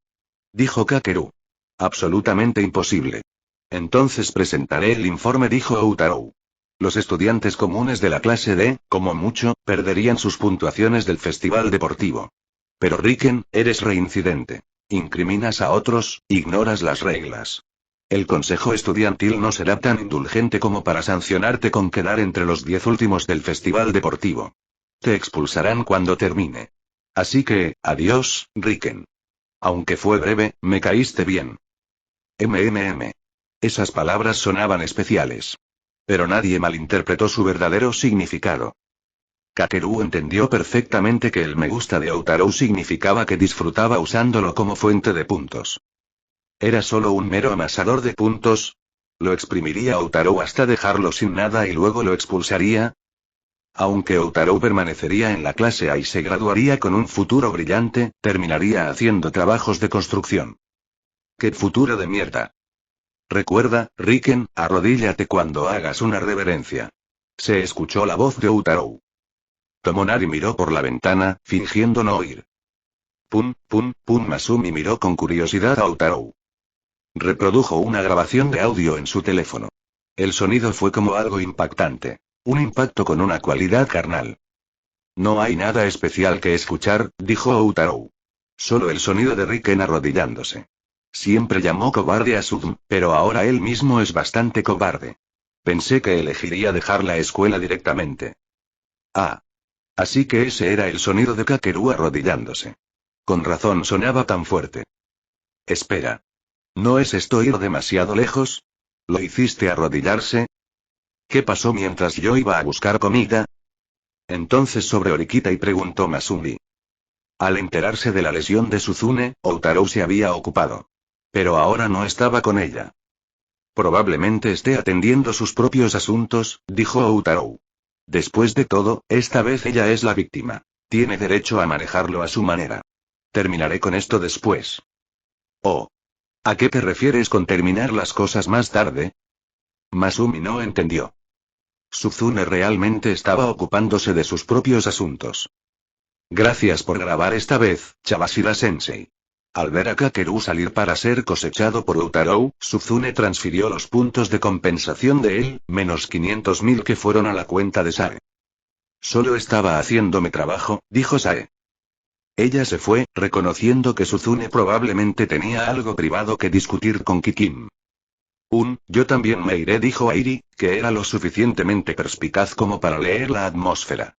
Speaker 2: Dijo Kakeru. Absolutamente imposible. Entonces presentaré el informe, dijo Outaro. Los estudiantes comunes de la clase D, como mucho, perderían sus puntuaciones del festival deportivo. Pero Riken, eres reincidente. Incriminas a otros, ignoras las reglas. El consejo estudiantil no será tan indulgente como para sancionarte con quedar entre los 10 últimos del festival deportivo. Te expulsarán cuando termine. Así que, adiós, Riken. Aunque fue breve, me caíste bien. MMM. Esas palabras sonaban especiales. Pero nadie malinterpretó su verdadero significado. Kakeru entendió perfectamente que el me gusta de Outaro significaba que disfrutaba usándolo como fuente de puntos. ¿Era solo un mero amasador de puntos? ¿Lo exprimiría Outaro hasta dejarlo sin nada y luego lo expulsaría? Aunque Outaro permanecería en la clase A y se graduaría con un futuro brillante, terminaría haciendo trabajos de construcción. ¡Qué futuro de mierda! Recuerda, Riken, arrodíllate cuando hagas una reverencia. Se escuchó la voz de Outaro. Tomonari miró por la ventana, fingiendo no oír. Pum, pum, pum. Masumi miró con curiosidad a Outaro. Reprodujo una grabación de audio en su teléfono. El sonido fue como algo impactante. Un impacto con una cualidad carnal. No hay nada especial que escuchar, dijo Outaro. Solo el sonido de Riken arrodillándose. Siempre llamó cobarde a Sudm, pero ahora él mismo es bastante cobarde. Pensé que elegiría dejar la escuela directamente. Ah. Así que ese era el sonido de Kakeru arrodillándose. Con razón sonaba tan fuerte. Espera. ¿No es esto ir demasiado lejos? ¿Lo hiciste arrodillarse? ¿Qué pasó mientras yo iba a buscar comida? Entonces sobre Orikita y preguntó Masumi. Al enterarse de la lesión de Suzune, Outaro se había ocupado. Pero ahora no estaba con ella. Probablemente esté atendiendo sus propios asuntos, dijo Outaro. Después de todo, esta vez ella es la víctima. Tiene derecho a manejarlo a su manera. Terminaré con esto después. Oh. ¿A qué te refieres con terminar las cosas más tarde? Masumi no entendió. Suzune realmente estaba ocupándose de sus propios asuntos. Gracias por grabar esta vez, Chabashira-sensei. Al ver a Kakeru salir para ser cosechado por Outaro, Suzune transfirió los puntos de compensación de él, menos 500.000 que fueron a la cuenta de Sae. Solo estaba haciéndome trabajo, dijo Sae. Ella se fue, reconociendo que Suzune probablemente tenía algo privado que discutir con Kikim. Yo también me iré, dijo Airi, que era lo suficientemente perspicaz como para leer la atmósfera.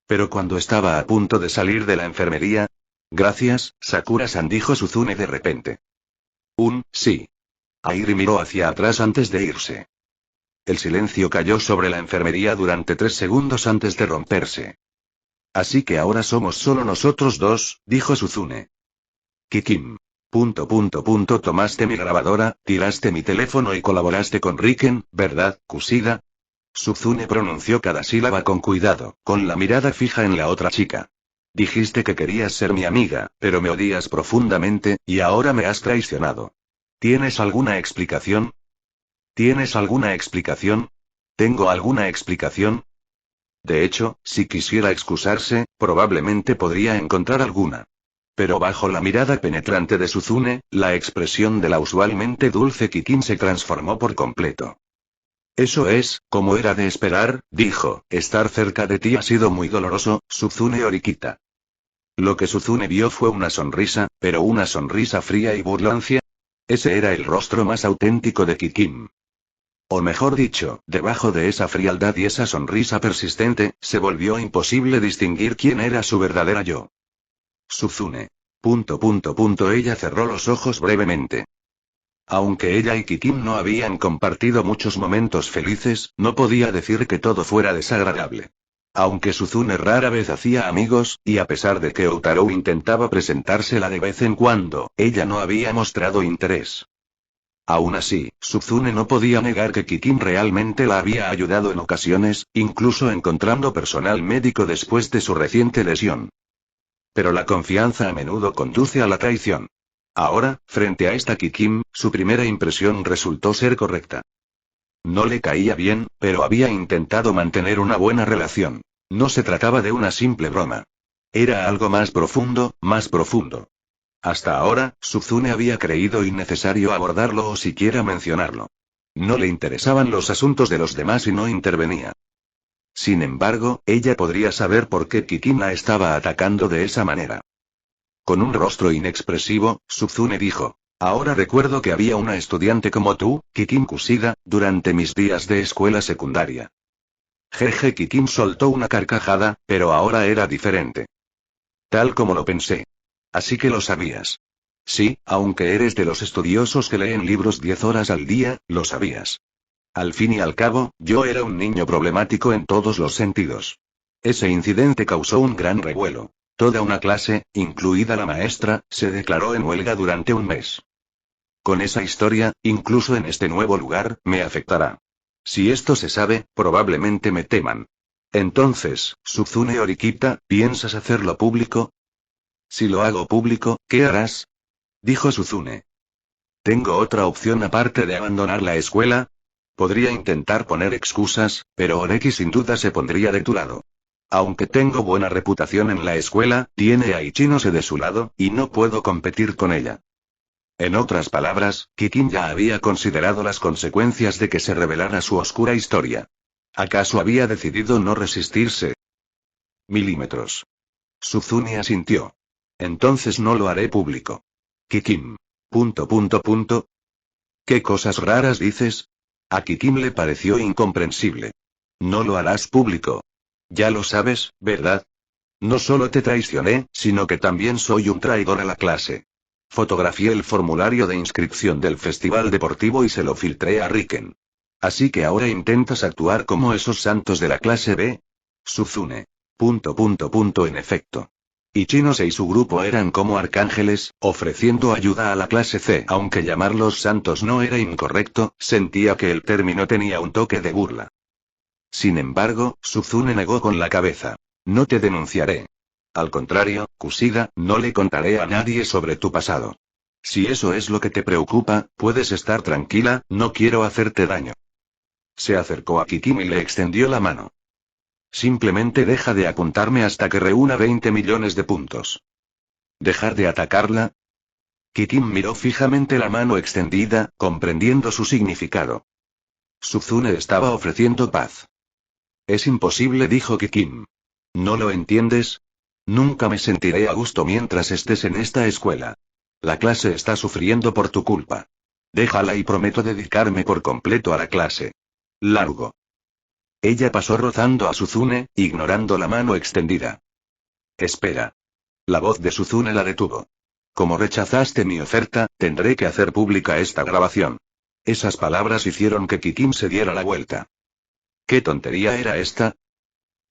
Speaker 2: Pero cuando estaba a punto de salir de la enfermería... Gracias, Sakura-san, dijo Suzune de repente. Sí. Airi miró hacia atrás antes de irse. El silencio cayó sobre la enfermería durante 3 segundos antes de romperse. Así que ahora somos solo nosotros dos, dijo Suzune. Kikim. Tomaste mi grabadora, tiraste mi teléfono y colaboraste con Riken, ¿verdad, Kushida? Suzune pronunció cada sílaba con cuidado, con la mirada fija en la otra chica. Dijiste que querías ser mi amiga, pero me odias profundamente, y ahora me has traicionado. ¿Tienes alguna explicación? ¿Tienes alguna explicación? ¿Tengo alguna explicación? De hecho, si quisiera excusarse, probablemente podría encontrar alguna. Pero bajo la mirada penetrante de Suzune, la expresión de la usualmente dulce Kikin se transformó por completo. Eso es, como era de esperar, dijo, estar cerca de ti ha sido muy doloroso, Suzune Orikita. Lo que Suzune vio fue una sonrisa, pero una sonrisa fría y burlancia. Ese era el rostro más auténtico de Kikim. O mejor dicho, debajo de esa frialdad y esa sonrisa persistente, se volvió imposible distinguir quién era su verdadera yo. Suzune. Ella cerró los ojos brevemente. Aunque ella y Kikim no habían compartido muchos momentos felices, no podía decir que todo fuera desagradable. Aunque Suzune rara vez hacía amigos, y a pesar de que Outaro intentaba presentársela de vez en cuando, ella no había mostrado interés. Aún así, Suzune no podía negar que Kikim realmente la había ayudado en ocasiones, incluso encontrando personal médico después de su reciente lesión. Pero la confianza a menudo conduce a la traición. Ahora, frente a esta Kikim, su primera impresión resultó ser correcta. No le caía bien, pero había intentado mantener una buena relación. No se trataba de una simple broma. Era algo más profundo, más profundo. Hasta ahora, Suzune había creído innecesario abordarlo o siquiera mencionarlo. No le interesaban los asuntos de los demás y no intervenía. Sin embargo, ella podría saber por qué Kikin la estaba atacando de esa manera. Con un rostro inexpresivo, Suzune dijo: ahora recuerdo que había una estudiante como tú, Kikin Kushida, durante mis días de escuela secundaria. Jeje, Kikin soltó una carcajada, pero ahora era diferente. Tal como lo pensé. Así que lo sabías. Sí, aunque eres de los estudiosos que leen libros 10 horas al día, lo sabías. Al fin y al cabo, yo era un niño problemático en todos los sentidos. Ese incidente causó un gran revuelo. Toda una clase, incluida la maestra, se declaró en huelga durante un mes. Con esa historia, incluso en este nuevo lugar, me afectará. Si esto se sabe, probablemente me teman. Entonces, Suzune Horikita, ¿piensas hacerlo público? Si lo hago público, ¿qué harás? Dijo Suzune. ¿Tengo otra opción aparte de abandonar la escuela? Podría intentar poner excusas, pero Oreki sin duda se pondría de tu lado. Aunque tengo buena reputación en la escuela, tiene a Ichinose de su lado, y no puedo competir con ella. En otras palabras, Kikin ya había considerado las consecuencias de que se revelara su oscura historia. ¿Acaso había decidido no resistirse? Milímetros. Suzune asintió. Entonces no lo haré público. Kikin. ... ¿Qué cosas raras dices? A Kikin le pareció incomprensible. No lo harás público. Ya lo sabes, ¿verdad? No solo te traicioné, sino que también soy un traidor a la clase. Fotografié el formulario de inscripción del festival deportivo y se lo filtré a Riken. Así que ahora intentas actuar como esos santos de la clase B. Suzune. ... En efecto. Ichinose y su grupo eran como arcángeles, ofreciendo ayuda a la clase C. Aunque llamarlos santos no era incorrecto, sentía que el término tenía un toque de burla. Sin embargo, Suzune negó con la cabeza. No te denunciaré. Al contrario, Kushida, no le contaré a nadie sobre tu pasado. Si eso es lo que te preocupa, puedes estar tranquila, no quiero hacerte daño. Se acercó a Kikin y le extendió la mano. Simplemente deja de apuntarme hasta que reúna 20 millones de puntos. ¿Dejar de atacarla? Kikin miró fijamente la mano extendida, comprendiendo su significado. Suzune estaba ofreciendo paz. Es imposible, dijo Kikin. ¿No lo entiendes? Nunca me sentiré a gusto mientras estés en esta escuela. La clase está sufriendo por tu culpa. Déjala y prometo dedicarme por completo a la clase. Largo. Ella pasó rozando a Suzune, ignorando la mano extendida. Espera. La voz de Suzune la detuvo. Como rechazaste mi oferta, tendré que hacer pública esta grabación. Esas palabras hicieron que Kikin se diera la vuelta. ¿Qué tontería era esta?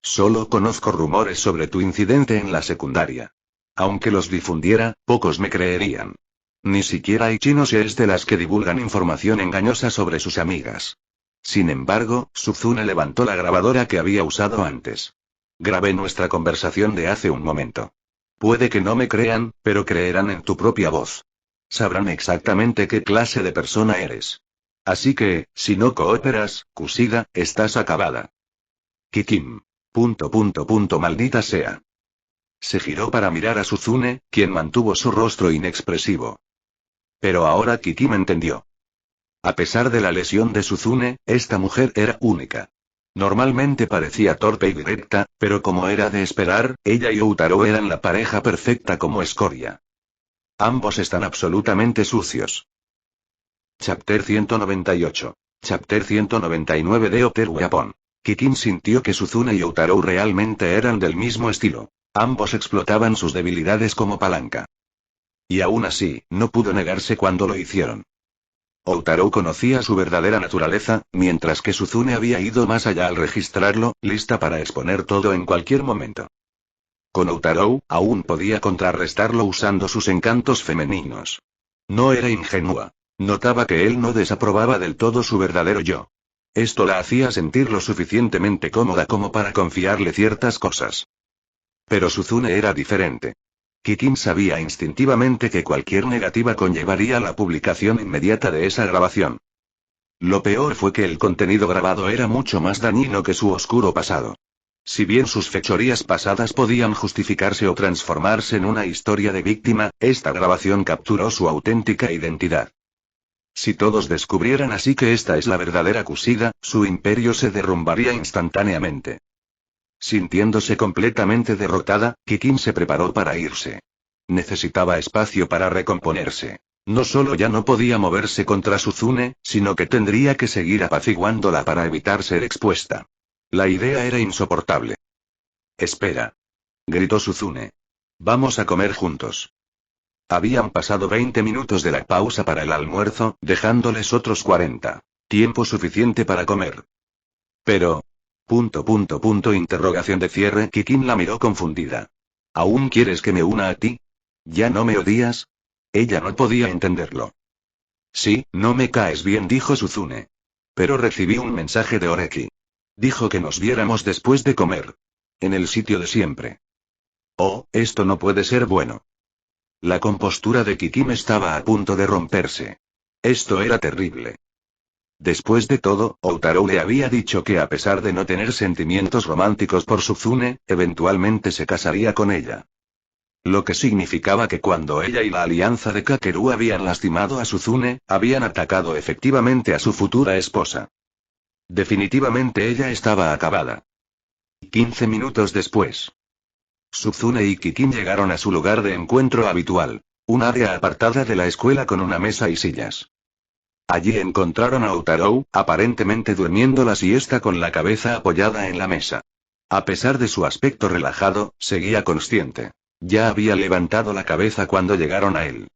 Speaker 2: Solo conozco rumores sobre tu incidente en la secundaria. Aunque los difundiera, pocos me creerían. Ni siquiera Ichinose es de las que divulgan información engañosa sobre sus amigas. Sin embargo, Suzune levantó la grabadora que había usado antes. Grabé nuestra conversación de hace un momento. Puede que no me crean, pero creerán en tu propia voz. Sabrán exactamente qué clase de persona eres. Así que, si no cooperas, Kushida, estás acabada. Kikin. ... Maldita sea. Se giró para mirar a Suzune, quien mantuvo su rostro inexpresivo. Pero ahora Kikin entendió. A pesar de la lesión de Suzune, esta mujer era única. Normalmente parecía torpe y directa, pero como era de esperar, ella y Outaro eran la pareja perfecta como escoria. Ambos están absolutamente sucios. Chapter 198. Chapter 199 de Hotel Japón. Kikin sintió que Suzune y Outaro realmente eran del mismo estilo. Ambos explotaban sus debilidades como palanca. Y aún así, no pudo negarse cuando lo hicieron. Outaro conocía su verdadera naturaleza, mientras que Suzune había ido más allá al registrarlo, lista para exponer todo en cualquier momento. Con Outaro, aún podía contrarrestarlo usando sus encantos femeninos. No era ingenua. Notaba que él no desaprobaba del todo su verdadero yo. Esto la hacía sentir lo suficientemente cómoda como para confiarle ciertas cosas. Pero Suzune era diferente. Kikin sabía instintivamente que cualquier negativa conllevaría la publicación inmediata de esa grabación. Lo peor fue que el contenido grabado era mucho más dañino que su oscuro pasado. Si bien sus fechorías pasadas podían justificarse o transformarse en una historia de víctima, esta grabación capturó su auténtica identidad. Si todos descubrieran así que esta es la verdadera Kushida, su imperio se derrumbaría instantáneamente. Sintiéndose completamente derrotada, Kikin se preparó para irse. Necesitaba espacio para recomponerse. No solo ya no podía moverse contra Suzune, sino que tendría que seguir apaciguándola para evitar ser expuesta. La idea era insoportable. Espera. Gritó Suzune. Vamos a comer juntos. Habían pasado 20 minutos de la pausa para el almuerzo, dejándoles otros 40. Tiempo suficiente para comer. Pero... interrogación de cierre. Kikin la miró confundida. ¿Aún quieres que me una a ti? ¿Ya no me odias? Ella no podía entenderlo. Sí, no me caes bien, dijo Suzune. Pero recibí un mensaje de Oreki. Dijo que nos viéramos después de comer. En el sitio de siempre. Oh, esto no puede ser bueno. La compostura de Kikin estaba a punto de romperse. Esto era terrible. Después de todo, Outaro le había dicho que a pesar de no tener sentimientos románticos por Suzune, eventualmente se casaría con ella. Lo que significaba que cuando ella y la alianza de Kakeru habían lastimado a Suzune, habían atacado efectivamente a su futura esposa. Definitivamente ella estaba acabada. 15 minutos después. Suzune y Kikin llegaron a su lugar de encuentro habitual. Un área apartada de la escuela con una mesa y sillas. Allí encontraron a Outaro, aparentemente durmiendo la siesta con la cabeza apoyada en la mesa. A pesar de su aspecto relajado, seguía consciente. Ya había levantado la cabeza cuando llegaron a él.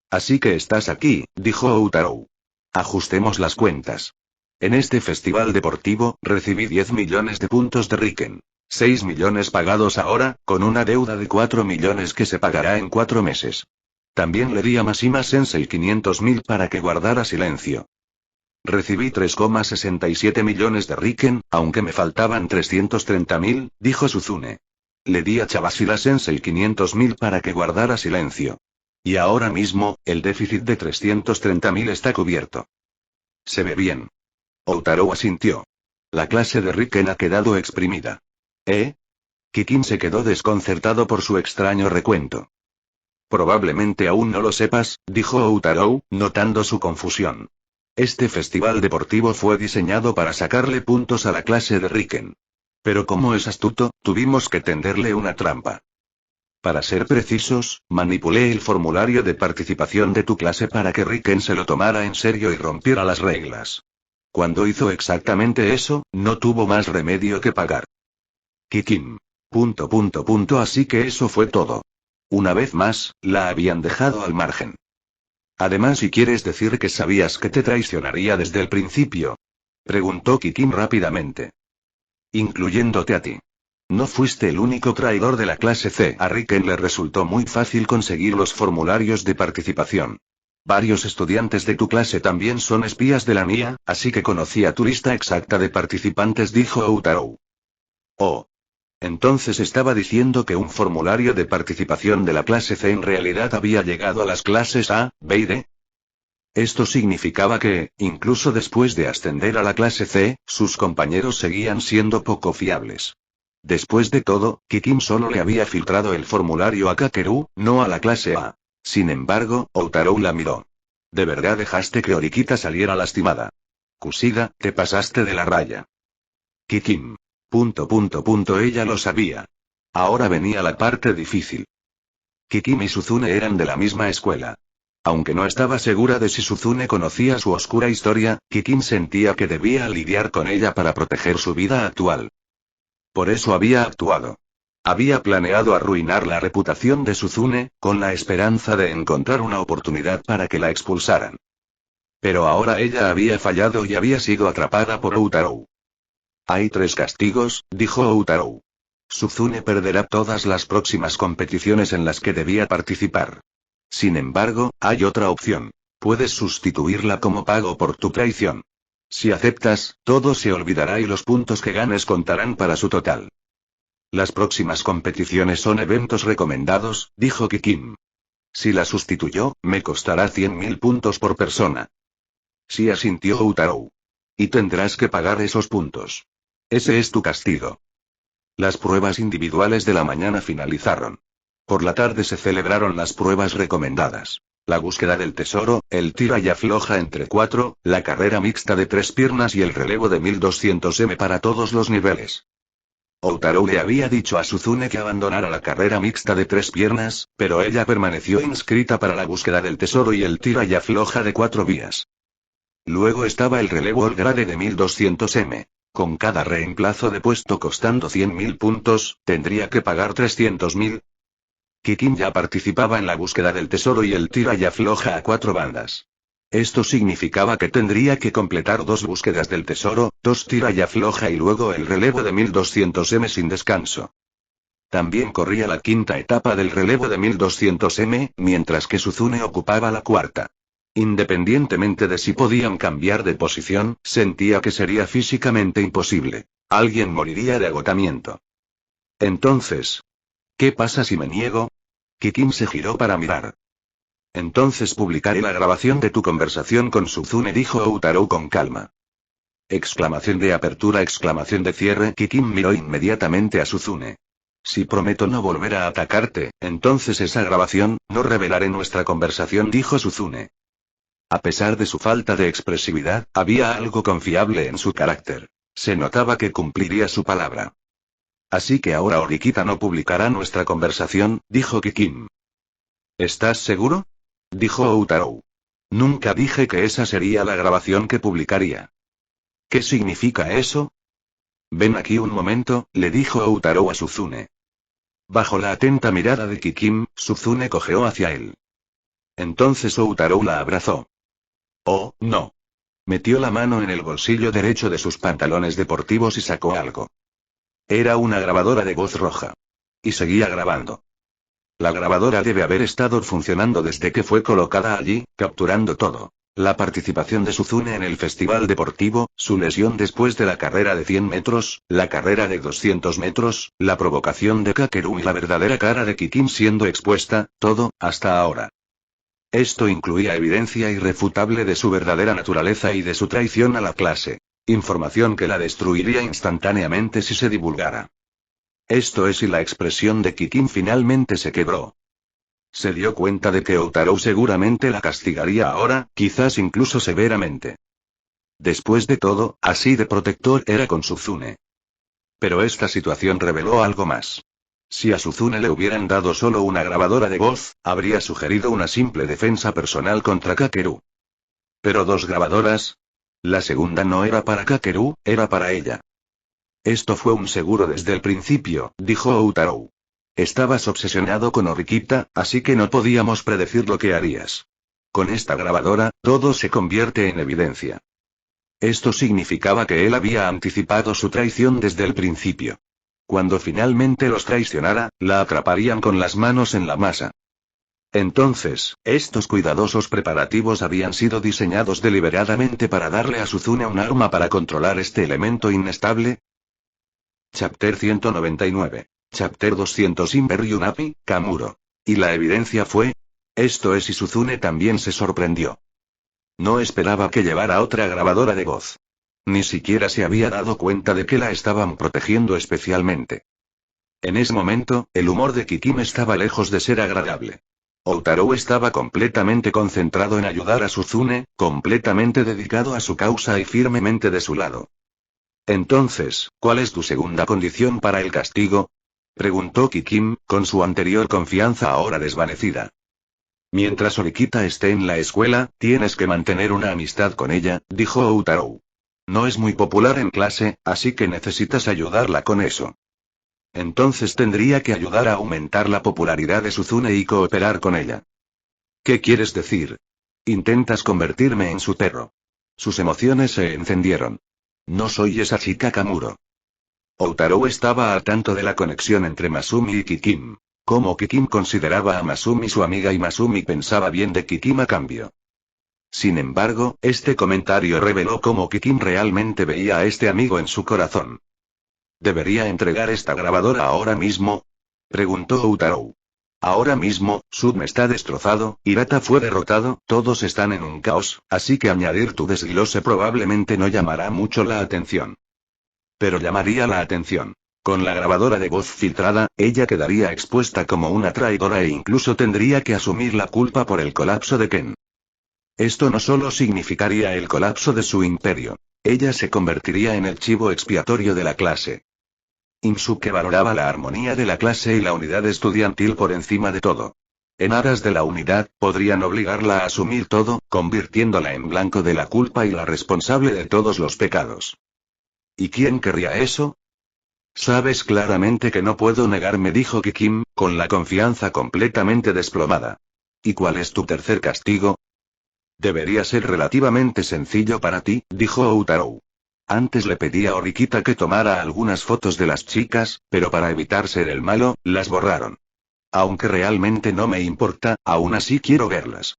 Speaker 2: Así que estás aquí, dijo Outaro. Ajustemos las cuentas. En este festival deportivo, recibí 10 millones de puntos de Riken. 6 millones pagados ahora, con una deuda de 4 millones que se pagará en 4 meses. También le di a Mashima Sensei 500.000 para que guardara silencio. Recibí 3,67 millones de Riken, aunque me faltaban 330.000, dijo Suzune. Le di a Chabashira Sensei 500.000 para que guardara silencio. Y ahora mismo, el déficit de 330.000 está cubierto. Se ve bien. Outaro asintió. La clase de Riken ha quedado exprimida. ¿Eh? Kikin se quedó desconcertado por su extraño recuento. Probablemente aún no lo sepas, dijo Outaro, notando su confusión. Este festival deportivo fue diseñado para sacarle puntos a la clase de Riken. Pero como es astuto, tuvimos que tenderle una trampa. Para ser precisos, manipulé el formulario de participación de tu clase para que Riken se lo tomara en serio y rompiera las reglas. Cuando hizo exactamente eso, no tuvo más remedio que pagar. Kikin. Así que eso fue todo. Una vez más, la habían dejado al margen. Además, ¿y quieres decir que sabías que te traicionaría desde el principio? Preguntó Kikin rápidamente. Incluyéndote a ti. No fuiste el único traidor de la clase C. A Riken le resultó muy fácil conseguir los formularios de participación. Varios estudiantes de tu clase también son espías de la mía, así que conocía tu lista exacta de participantes, dijo Outaro. Oh. Entonces estaba diciendo que un formulario de participación de la clase C en realidad había llegado a las clases A, B y D. Esto significaba que, incluso después de ascender a la clase C, sus compañeros seguían siendo poco fiables. Después de todo, Kikin solo le había filtrado el formulario a Kakeru, no a la clase A. Sin embargo, Outaro la miró. ¿De verdad dejaste que Orikita saliera lastimada? Kushida, te pasaste de la raya. Kikin. Ella lo sabía. Ahora venía la parte difícil. Kikin y Suzune eran de la misma escuela. Aunque no estaba segura de si Suzune conocía su oscura historia, Kikin sentía que debía lidiar con ella para proteger su vida actual. Por eso había actuado. Había planeado arruinar la reputación de Suzune, con la esperanza de encontrar una oportunidad para que la expulsaran. Pero ahora ella había fallado y había sido atrapada por Outaro. Hay 3 castigos, dijo Outaro. Suzune perderá todas las próximas competiciones en las que debía participar. Sin embargo, hay otra opción. Puedes sustituirla como pago por tu traición. Si aceptas, todo se olvidará y los puntos que ganes contarán para su total. Las próximas competiciones son eventos recomendados, dijo Kikin. Si la sustituyó, me costará 100.000 puntos por persona. Sí, asintió Outaro. Y tendrás que pagar esos puntos. Ese es tu castigo. Las pruebas individuales de la mañana finalizaron. Por la tarde se celebraron las pruebas recomendadas. La búsqueda del tesoro, el tira y afloja entre 4, la carrera mixta de 3 piernas y el relevo de 1200 m para todos los niveles. Outaro le había dicho a Suzune que abandonara la carrera mixta de 3 piernas, pero ella permaneció inscrita para la búsqueda del tesoro y el tira y afloja de 4 vías. Luego estaba el relevo All Grade de 1200 m. Con cada reemplazo de puesto costando 100.000 puntos, tendría que pagar 300.000. Kikin ya participaba en la búsqueda del tesoro y el tira y afloja a 4 bandas. Esto significaba que tendría que completar 2 búsquedas del tesoro, 2 tira y afloja y luego el relevo de 1200 m sin descanso. También corría la quinta etapa del relevo de 1200 m, mientras que Suzune ocupaba la cuarta. Independientemente de si podían cambiar de posición, sentía que sería físicamente imposible. Alguien moriría de agotamiento. Entonces, ¿qué pasa si me niego? Kikin se giró para mirar. Entonces publicaré la grabación de tu conversación con Suzune, dijo Outaro con calma. Exclamación de apertura, exclamación de cierre. Kikin miró inmediatamente a Suzune. Si prometo no volver a atacarte, entonces esa grabación, no revelaré nuestra conversación, dijo Suzune. A pesar de su falta de expresividad, había algo confiable en su carácter. Se notaba que cumpliría su palabra. Así que ahora Orikita no publicará nuestra conversación, dijo Kikin. ¿Estás seguro? Dijo Outaro. Nunca dije que esa sería la grabación que publicaría. ¿Qué significa eso? Ven aquí un momento, le dijo Outaro a Suzune. Bajo la atenta mirada de Kikin, Suzune cojeó hacia él. Entonces Outaro la abrazó. Oh, no. Metió la mano en el bolsillo derecho de sus pantalones deportivos y sacó algo. Era una grabadora de voz roja. Y seguía grabando. La grabadora debe haber estado funcionando desde que fue colocada allí, capturando todo. La participación de Suzune en el festival deportivo, su lesión después de la carrera de 100 metros, la carrera de 200 metros, la provocación de Kakeru y la verdadera cara de Kikin siendo expuesta, todo, hasta ahora. Esto incluía evidencia irrefutable de su verdadera naturaleza y de su traición a la clase. Información que la destruiría instantáneamente si se divulgara. Esto es, y la expresión de Kikin finalmente se quebró. Se dio cuenta de que Outaro seguramente la castigaría ahora, quizás incluso severamente. Después de todo, así de protector era con Suzune. Pero esta situación reveló algo más. Si a Suzune le hubieran dado solo una grabadora de voz, habría sugerido una simple defensa personal contra Kakeru. Pero 2 grabadoras. La segunda no era para Kakeru, era para ella. Esto fue un seguro desde el principio, dijo Outaro. Estabas obsesionado con Orikita, así que no podíamos predecir lo que harías. Con esta grabadora, todo se convierte en evidencia. Esto significaba que él había anticipado su traición desde el principio. Cuando finalmente los traicionara, la atraparían con las manos en la masa. Entonces, estos cuidadosos preparativos habían sido diseñados deliberadamente para darle a Suzune un arma para controlar este elemento inestable. Chapter 199. Chapter 200. Imber Yunapi, Kamuro. Y la evidencia fue. Esto es, y Suzune también se sorprendió. No esperaba que llevara otra grabadora de voz. Ni siquiera se había dado cuenta de que la estaban protegiendo especialmente. En ese momento, el humor de Kikin estaba lejos de ser agradable. Outaro estaba completamente concentrado en ayudar a Suzune, completamente dedicado a su causa y firmemente de su lado. Entonces, ¿cuál es tu segunda condición para el castigo? Preguntó Kikin, con su anterior confianza ahora desvanecida. Mientras Orikita esté en la escuela, tienes que mantener una amistad con ella, dijo Outaro. No es muy popular en clase, así que necesitas ayudarla con eso. Entonces tendría que ayudar a aumentar la popularidad de Suzune y cooperar con ella. ¿Qué quieres decir? Intentas convertirme en su perro. Sus emociones se encendieron. No soy esa chica, Kamuro. Outaro estaba al tanto de la conexión entre Masumi y Kikin. Como Kikin consideraba a Masumi su amiga y Masumi pensaba bien de Kikin a cambio. Sin embargo, este comentario reveló cómo Kikin realmente veía a este amigo en su corazón. ¿Debería entregar esta grabadora ahora mismo? Preguntó Outaro. Ahora mismo, Sudme está destrozado, Hirata fue derrotado, todos están en un caos, así que añadir tu desglose probablemente no llamará mucho la atención. Pero llamaría la atención. Con la grabadora de voz filtrada, ella quedaría expuesta como una traidora e incluso tendría que asumir la culpa por el colapso de Ken. Esto no solo significaría el colapso de su imperio. Ella se convertiría en el chivo expiatorio de la clase. Insuke valoraba la armonía de la clase y la unidad estudiantil por encima de todo. En aras de la unidad, podrían obligarla a asumir todo, convirtiéndola en blanco de la culpa y la responsable de todos los pecados. ¿Y quién querría eso? Sabes claramente que no puedo negarme, dijo Kikim, con la confianza completamente desplomada. ¿Y cuál es tu tercer castigo? Debería ser relativamente sencillo para ti, dijo Outarou. Antes le pedí a Orikita que tomara algunas fotos de las chicas, pero para evitar ser el malo, las borraron. Aunque realmente no me importa, aún así quiero verlas.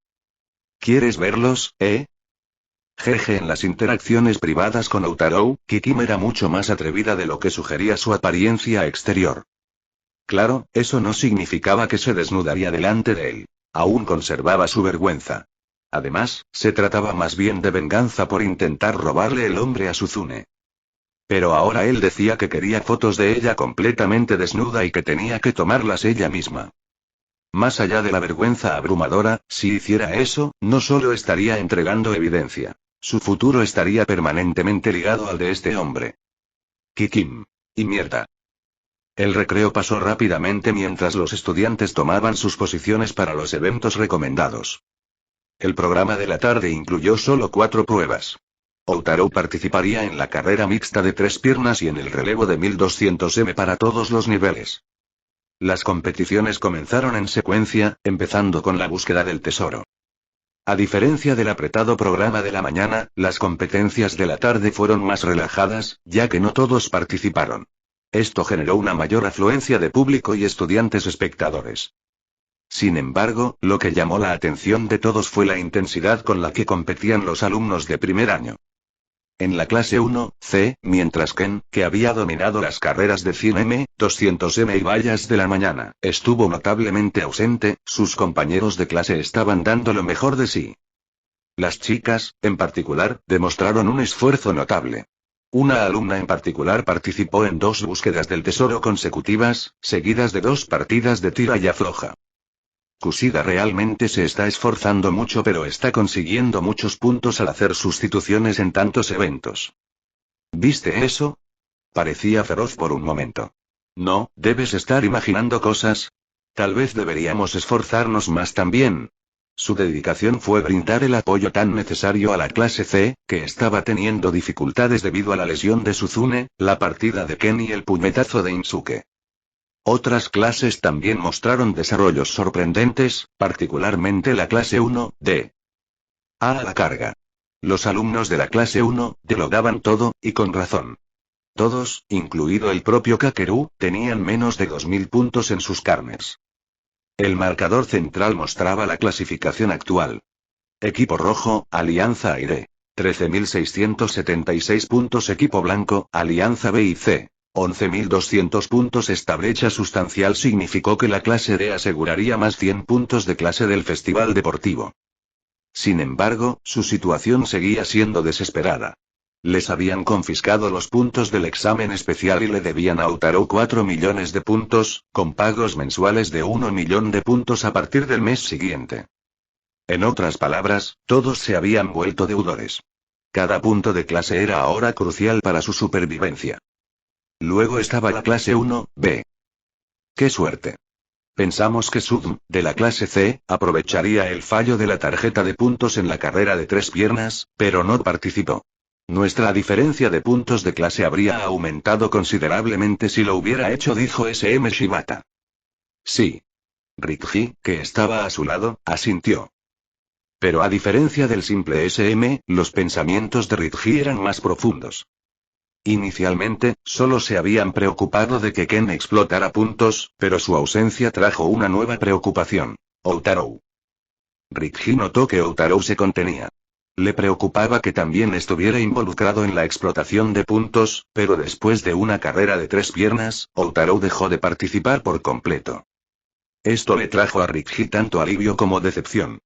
Speaker 2: ¿Quieres verlos, Jeje, en las interacciones privadas con Outarou, Kikim era mucho más atrevida de lo que sugería su apariencia exterior. Claro, eso no significaba que se desnudaría delante de él. Aún conservaba su vergüenza. Además, se trataba más bien de venganza por intentar robarle el hombre a Suzune. Pero ahora él decía que quería fotos de ella completamente desnuda y que tenía que tomarlas ella misma. Más allá de la vergüenza abrumadora, si hiciera eso, no solo estaría entregando evidencia. Su futuro estaría permanentemente ligado al de este hombre. Kikim. Y mierda. El recreo pasó rápidamente mientras los estudiantes tomaban sus posiciones para los eventos recomendados. El programa de la tarde incluyó solo 4 pruebas. Outarou participaría en la carrera mixta de 3 piernas y en el relevo de 1200 m para todos los niveles. Las competiciones comenzaron en secuencia, empezando con la búsqueda del tesoro. A diferencia del apretado programa de la mañana, las competencias de la tarde fueron más relajadas, ya que no todos participaron. Esto generó una mayor afluencia de público y estudiantes espectadores. Sin embargo, lo que llamó la atención de todos fue la intensidad con la que competían los alumnos de primer año. En la clase 1C, mientras Ken, que había dominado las carreras de 100 m, 200 m y vallas de la mañana, estuvo notablemente ausente, sus compañeros de clase estaban dando lo mejor de sí. Las chicas, en particular, demostraron un esfuerzo notable. Una alumna en particular participó en 2 búsquedas del tesoro consecutivas, seguidas de 2 partidas de tira y afloja. Kushida realmente se está esforzando mucho, pero está consiguiendo muchos puntos al hacer sustituciones en tantos eventos. ¿Viste eso? Parecía feroz por un momento. No, debes estar imaginando cosas. Tal vez deberíamos esforzarnos más también. Su dedicación fue brindar el apoyo tan necesario a la clase C, que estaba teniendo dificultades debido a la lesión de Suzune, la partida de Ken y el puñetazo de Insuke. Otras clases también mostraron desarrollos sorprendentes, particularmente la clase 1D. A la carga. Los alumnos de la clase 1D lo daban todo, y con razón. Todos, incluido el propio Kakeru, tenían menos de 2000 puntos en sus carnes. El marcador central mostraba la clasificación actual. Equipo rojo, Alianza Aire. 13.676 puntos. Equipo blanco, Alianza B y C. 11.200 puntos. Esta brecha sustancial significó que la clase D aseguraría más 100 puntos de clase del festival deportivo. Sin embargo, su situación seguía siendo desesperada. Les habían confiscado los puntos del examen especial y le debían a Outarou 4 millones de puntos, con pagos mensuales de 1 millón de puntos a partir del mes siguiente. En otras palabras, todos se habían vuelto deudores. Cada punto de clase era ahora crucial para su supervivencia. Luego estaba la clase 1B. ¡Qué suerte! Pensamos que Sudm, de la clase C, aprovecharía el fallo de la tarjeta de puntos en la carrera de 3 piernas, pero no participó. Nuestra diferencia de puntos de clase habría aumentado considerablemente si lo hubiera hecho, dijo SM Shibata. Sí. Rikji, que estaba a su lado, asintió. Pero a diferencia del simple SM, los pensamientos de Rikji eran más profundos. Inicialmente, solo se habían preocupado de que Ken explotara puntos, pero su ausencia trajo una nueva preocupación: Outarou. Rikji notó que Outarou se contenía. Le preocupaba que también estuviera involucrado en la explotación de puntos, pero después de una carrera de 3 piernas, Outarou dejó de participar por completo. Esto le trajo a Rikji tanto alivio como decepción.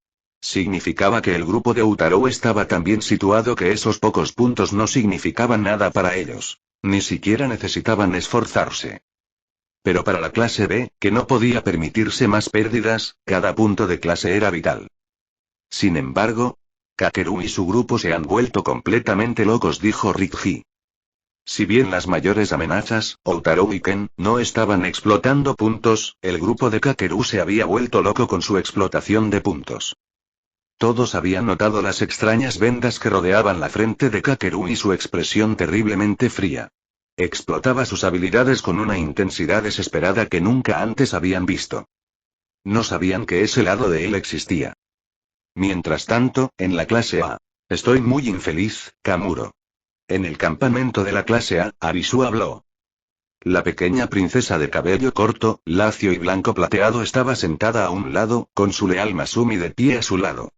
Speaker 2: Significaba que el grupo de Outarou estaba tan bien situado que esos pocos puntos no significaban nada para ellos. Ni siquiera necesitaban esforzarse. Pero para la clase B, que no podía permitirse más pérdidas, cada punto de clase era vital. Sin embargo, Kakeru y su grupo se han vuelto completamente locos, dijo Rikji. Si bien las mayores amenazas, Outaro y Ken, no estaban explotando puntos, el grupo de Kakeru se había vuelto loco con su explotación de puntos. Todos habían notado las extrañas vendas que rodeaban la frente de Kakeru y su expresión terriblemente fría. Explotaba sus habilidades con una intensidad desesperada que nunca antes habían visto. No sabían que ese lado de él existía. Mientras tanto, en la clase A. Estoy muy infeliz, Kamuro. En el campamento de la clase A, Arisu habló. La pequeña princesa de cabello corto, lacio y blanco plateado estaba sentada a un lado, con su leal Masumi de pie a su lado.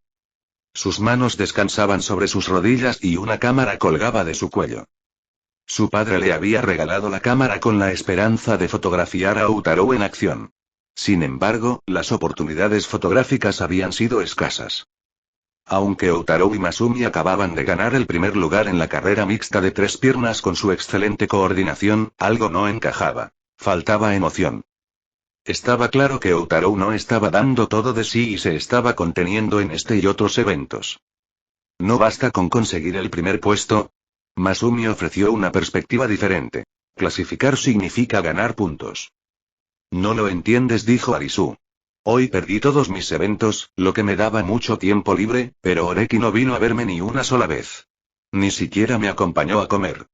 Speaker 2: Sus manos descansaban sobre sus rodillas y una cámara colgaba de su cuello. Su padre le había regalado la cámara con la esperanza de fotografiar a Outaro en acción. Sin embargo, las oportunidades fotográficas habían sido escasas. Aunque Outaro y Masumi acababan de ganar el primer lugar en la carrera mixta de 3 piernas con su excelente coordinación, algo no encajaba. Faltaba emoción. Estaba claro que Outaro no estaba dando todo de sí y se estaba conteniendo en este y otros eventos. ¿No basta con conseguir el primer puesto? Masumi ofreció una perspectiva diferente. Clasificar significa ganar puntos. No lo entiendes, dijo Arisu. Hoy perdí todos mis eventos, lo que me daba mucho tiempo libre, pero Oreki no vino a verme ni una sola vez. Ni siquiera me acompañó a comer.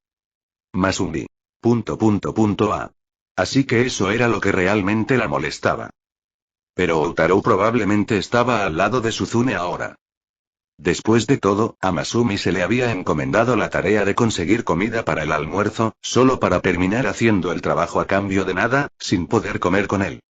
Speaker 2: Masumi. A. Así que eso era lo que realmente la molestaba. Pero Outaro probablemente estaba al lado de Suzune ahora. Después de todo, a Masumi se le había encomendado la tarea de conseguir comida para el almuerzo, solo para terminar haciendo el trabajo a cambio de nada, sin poder comer con él.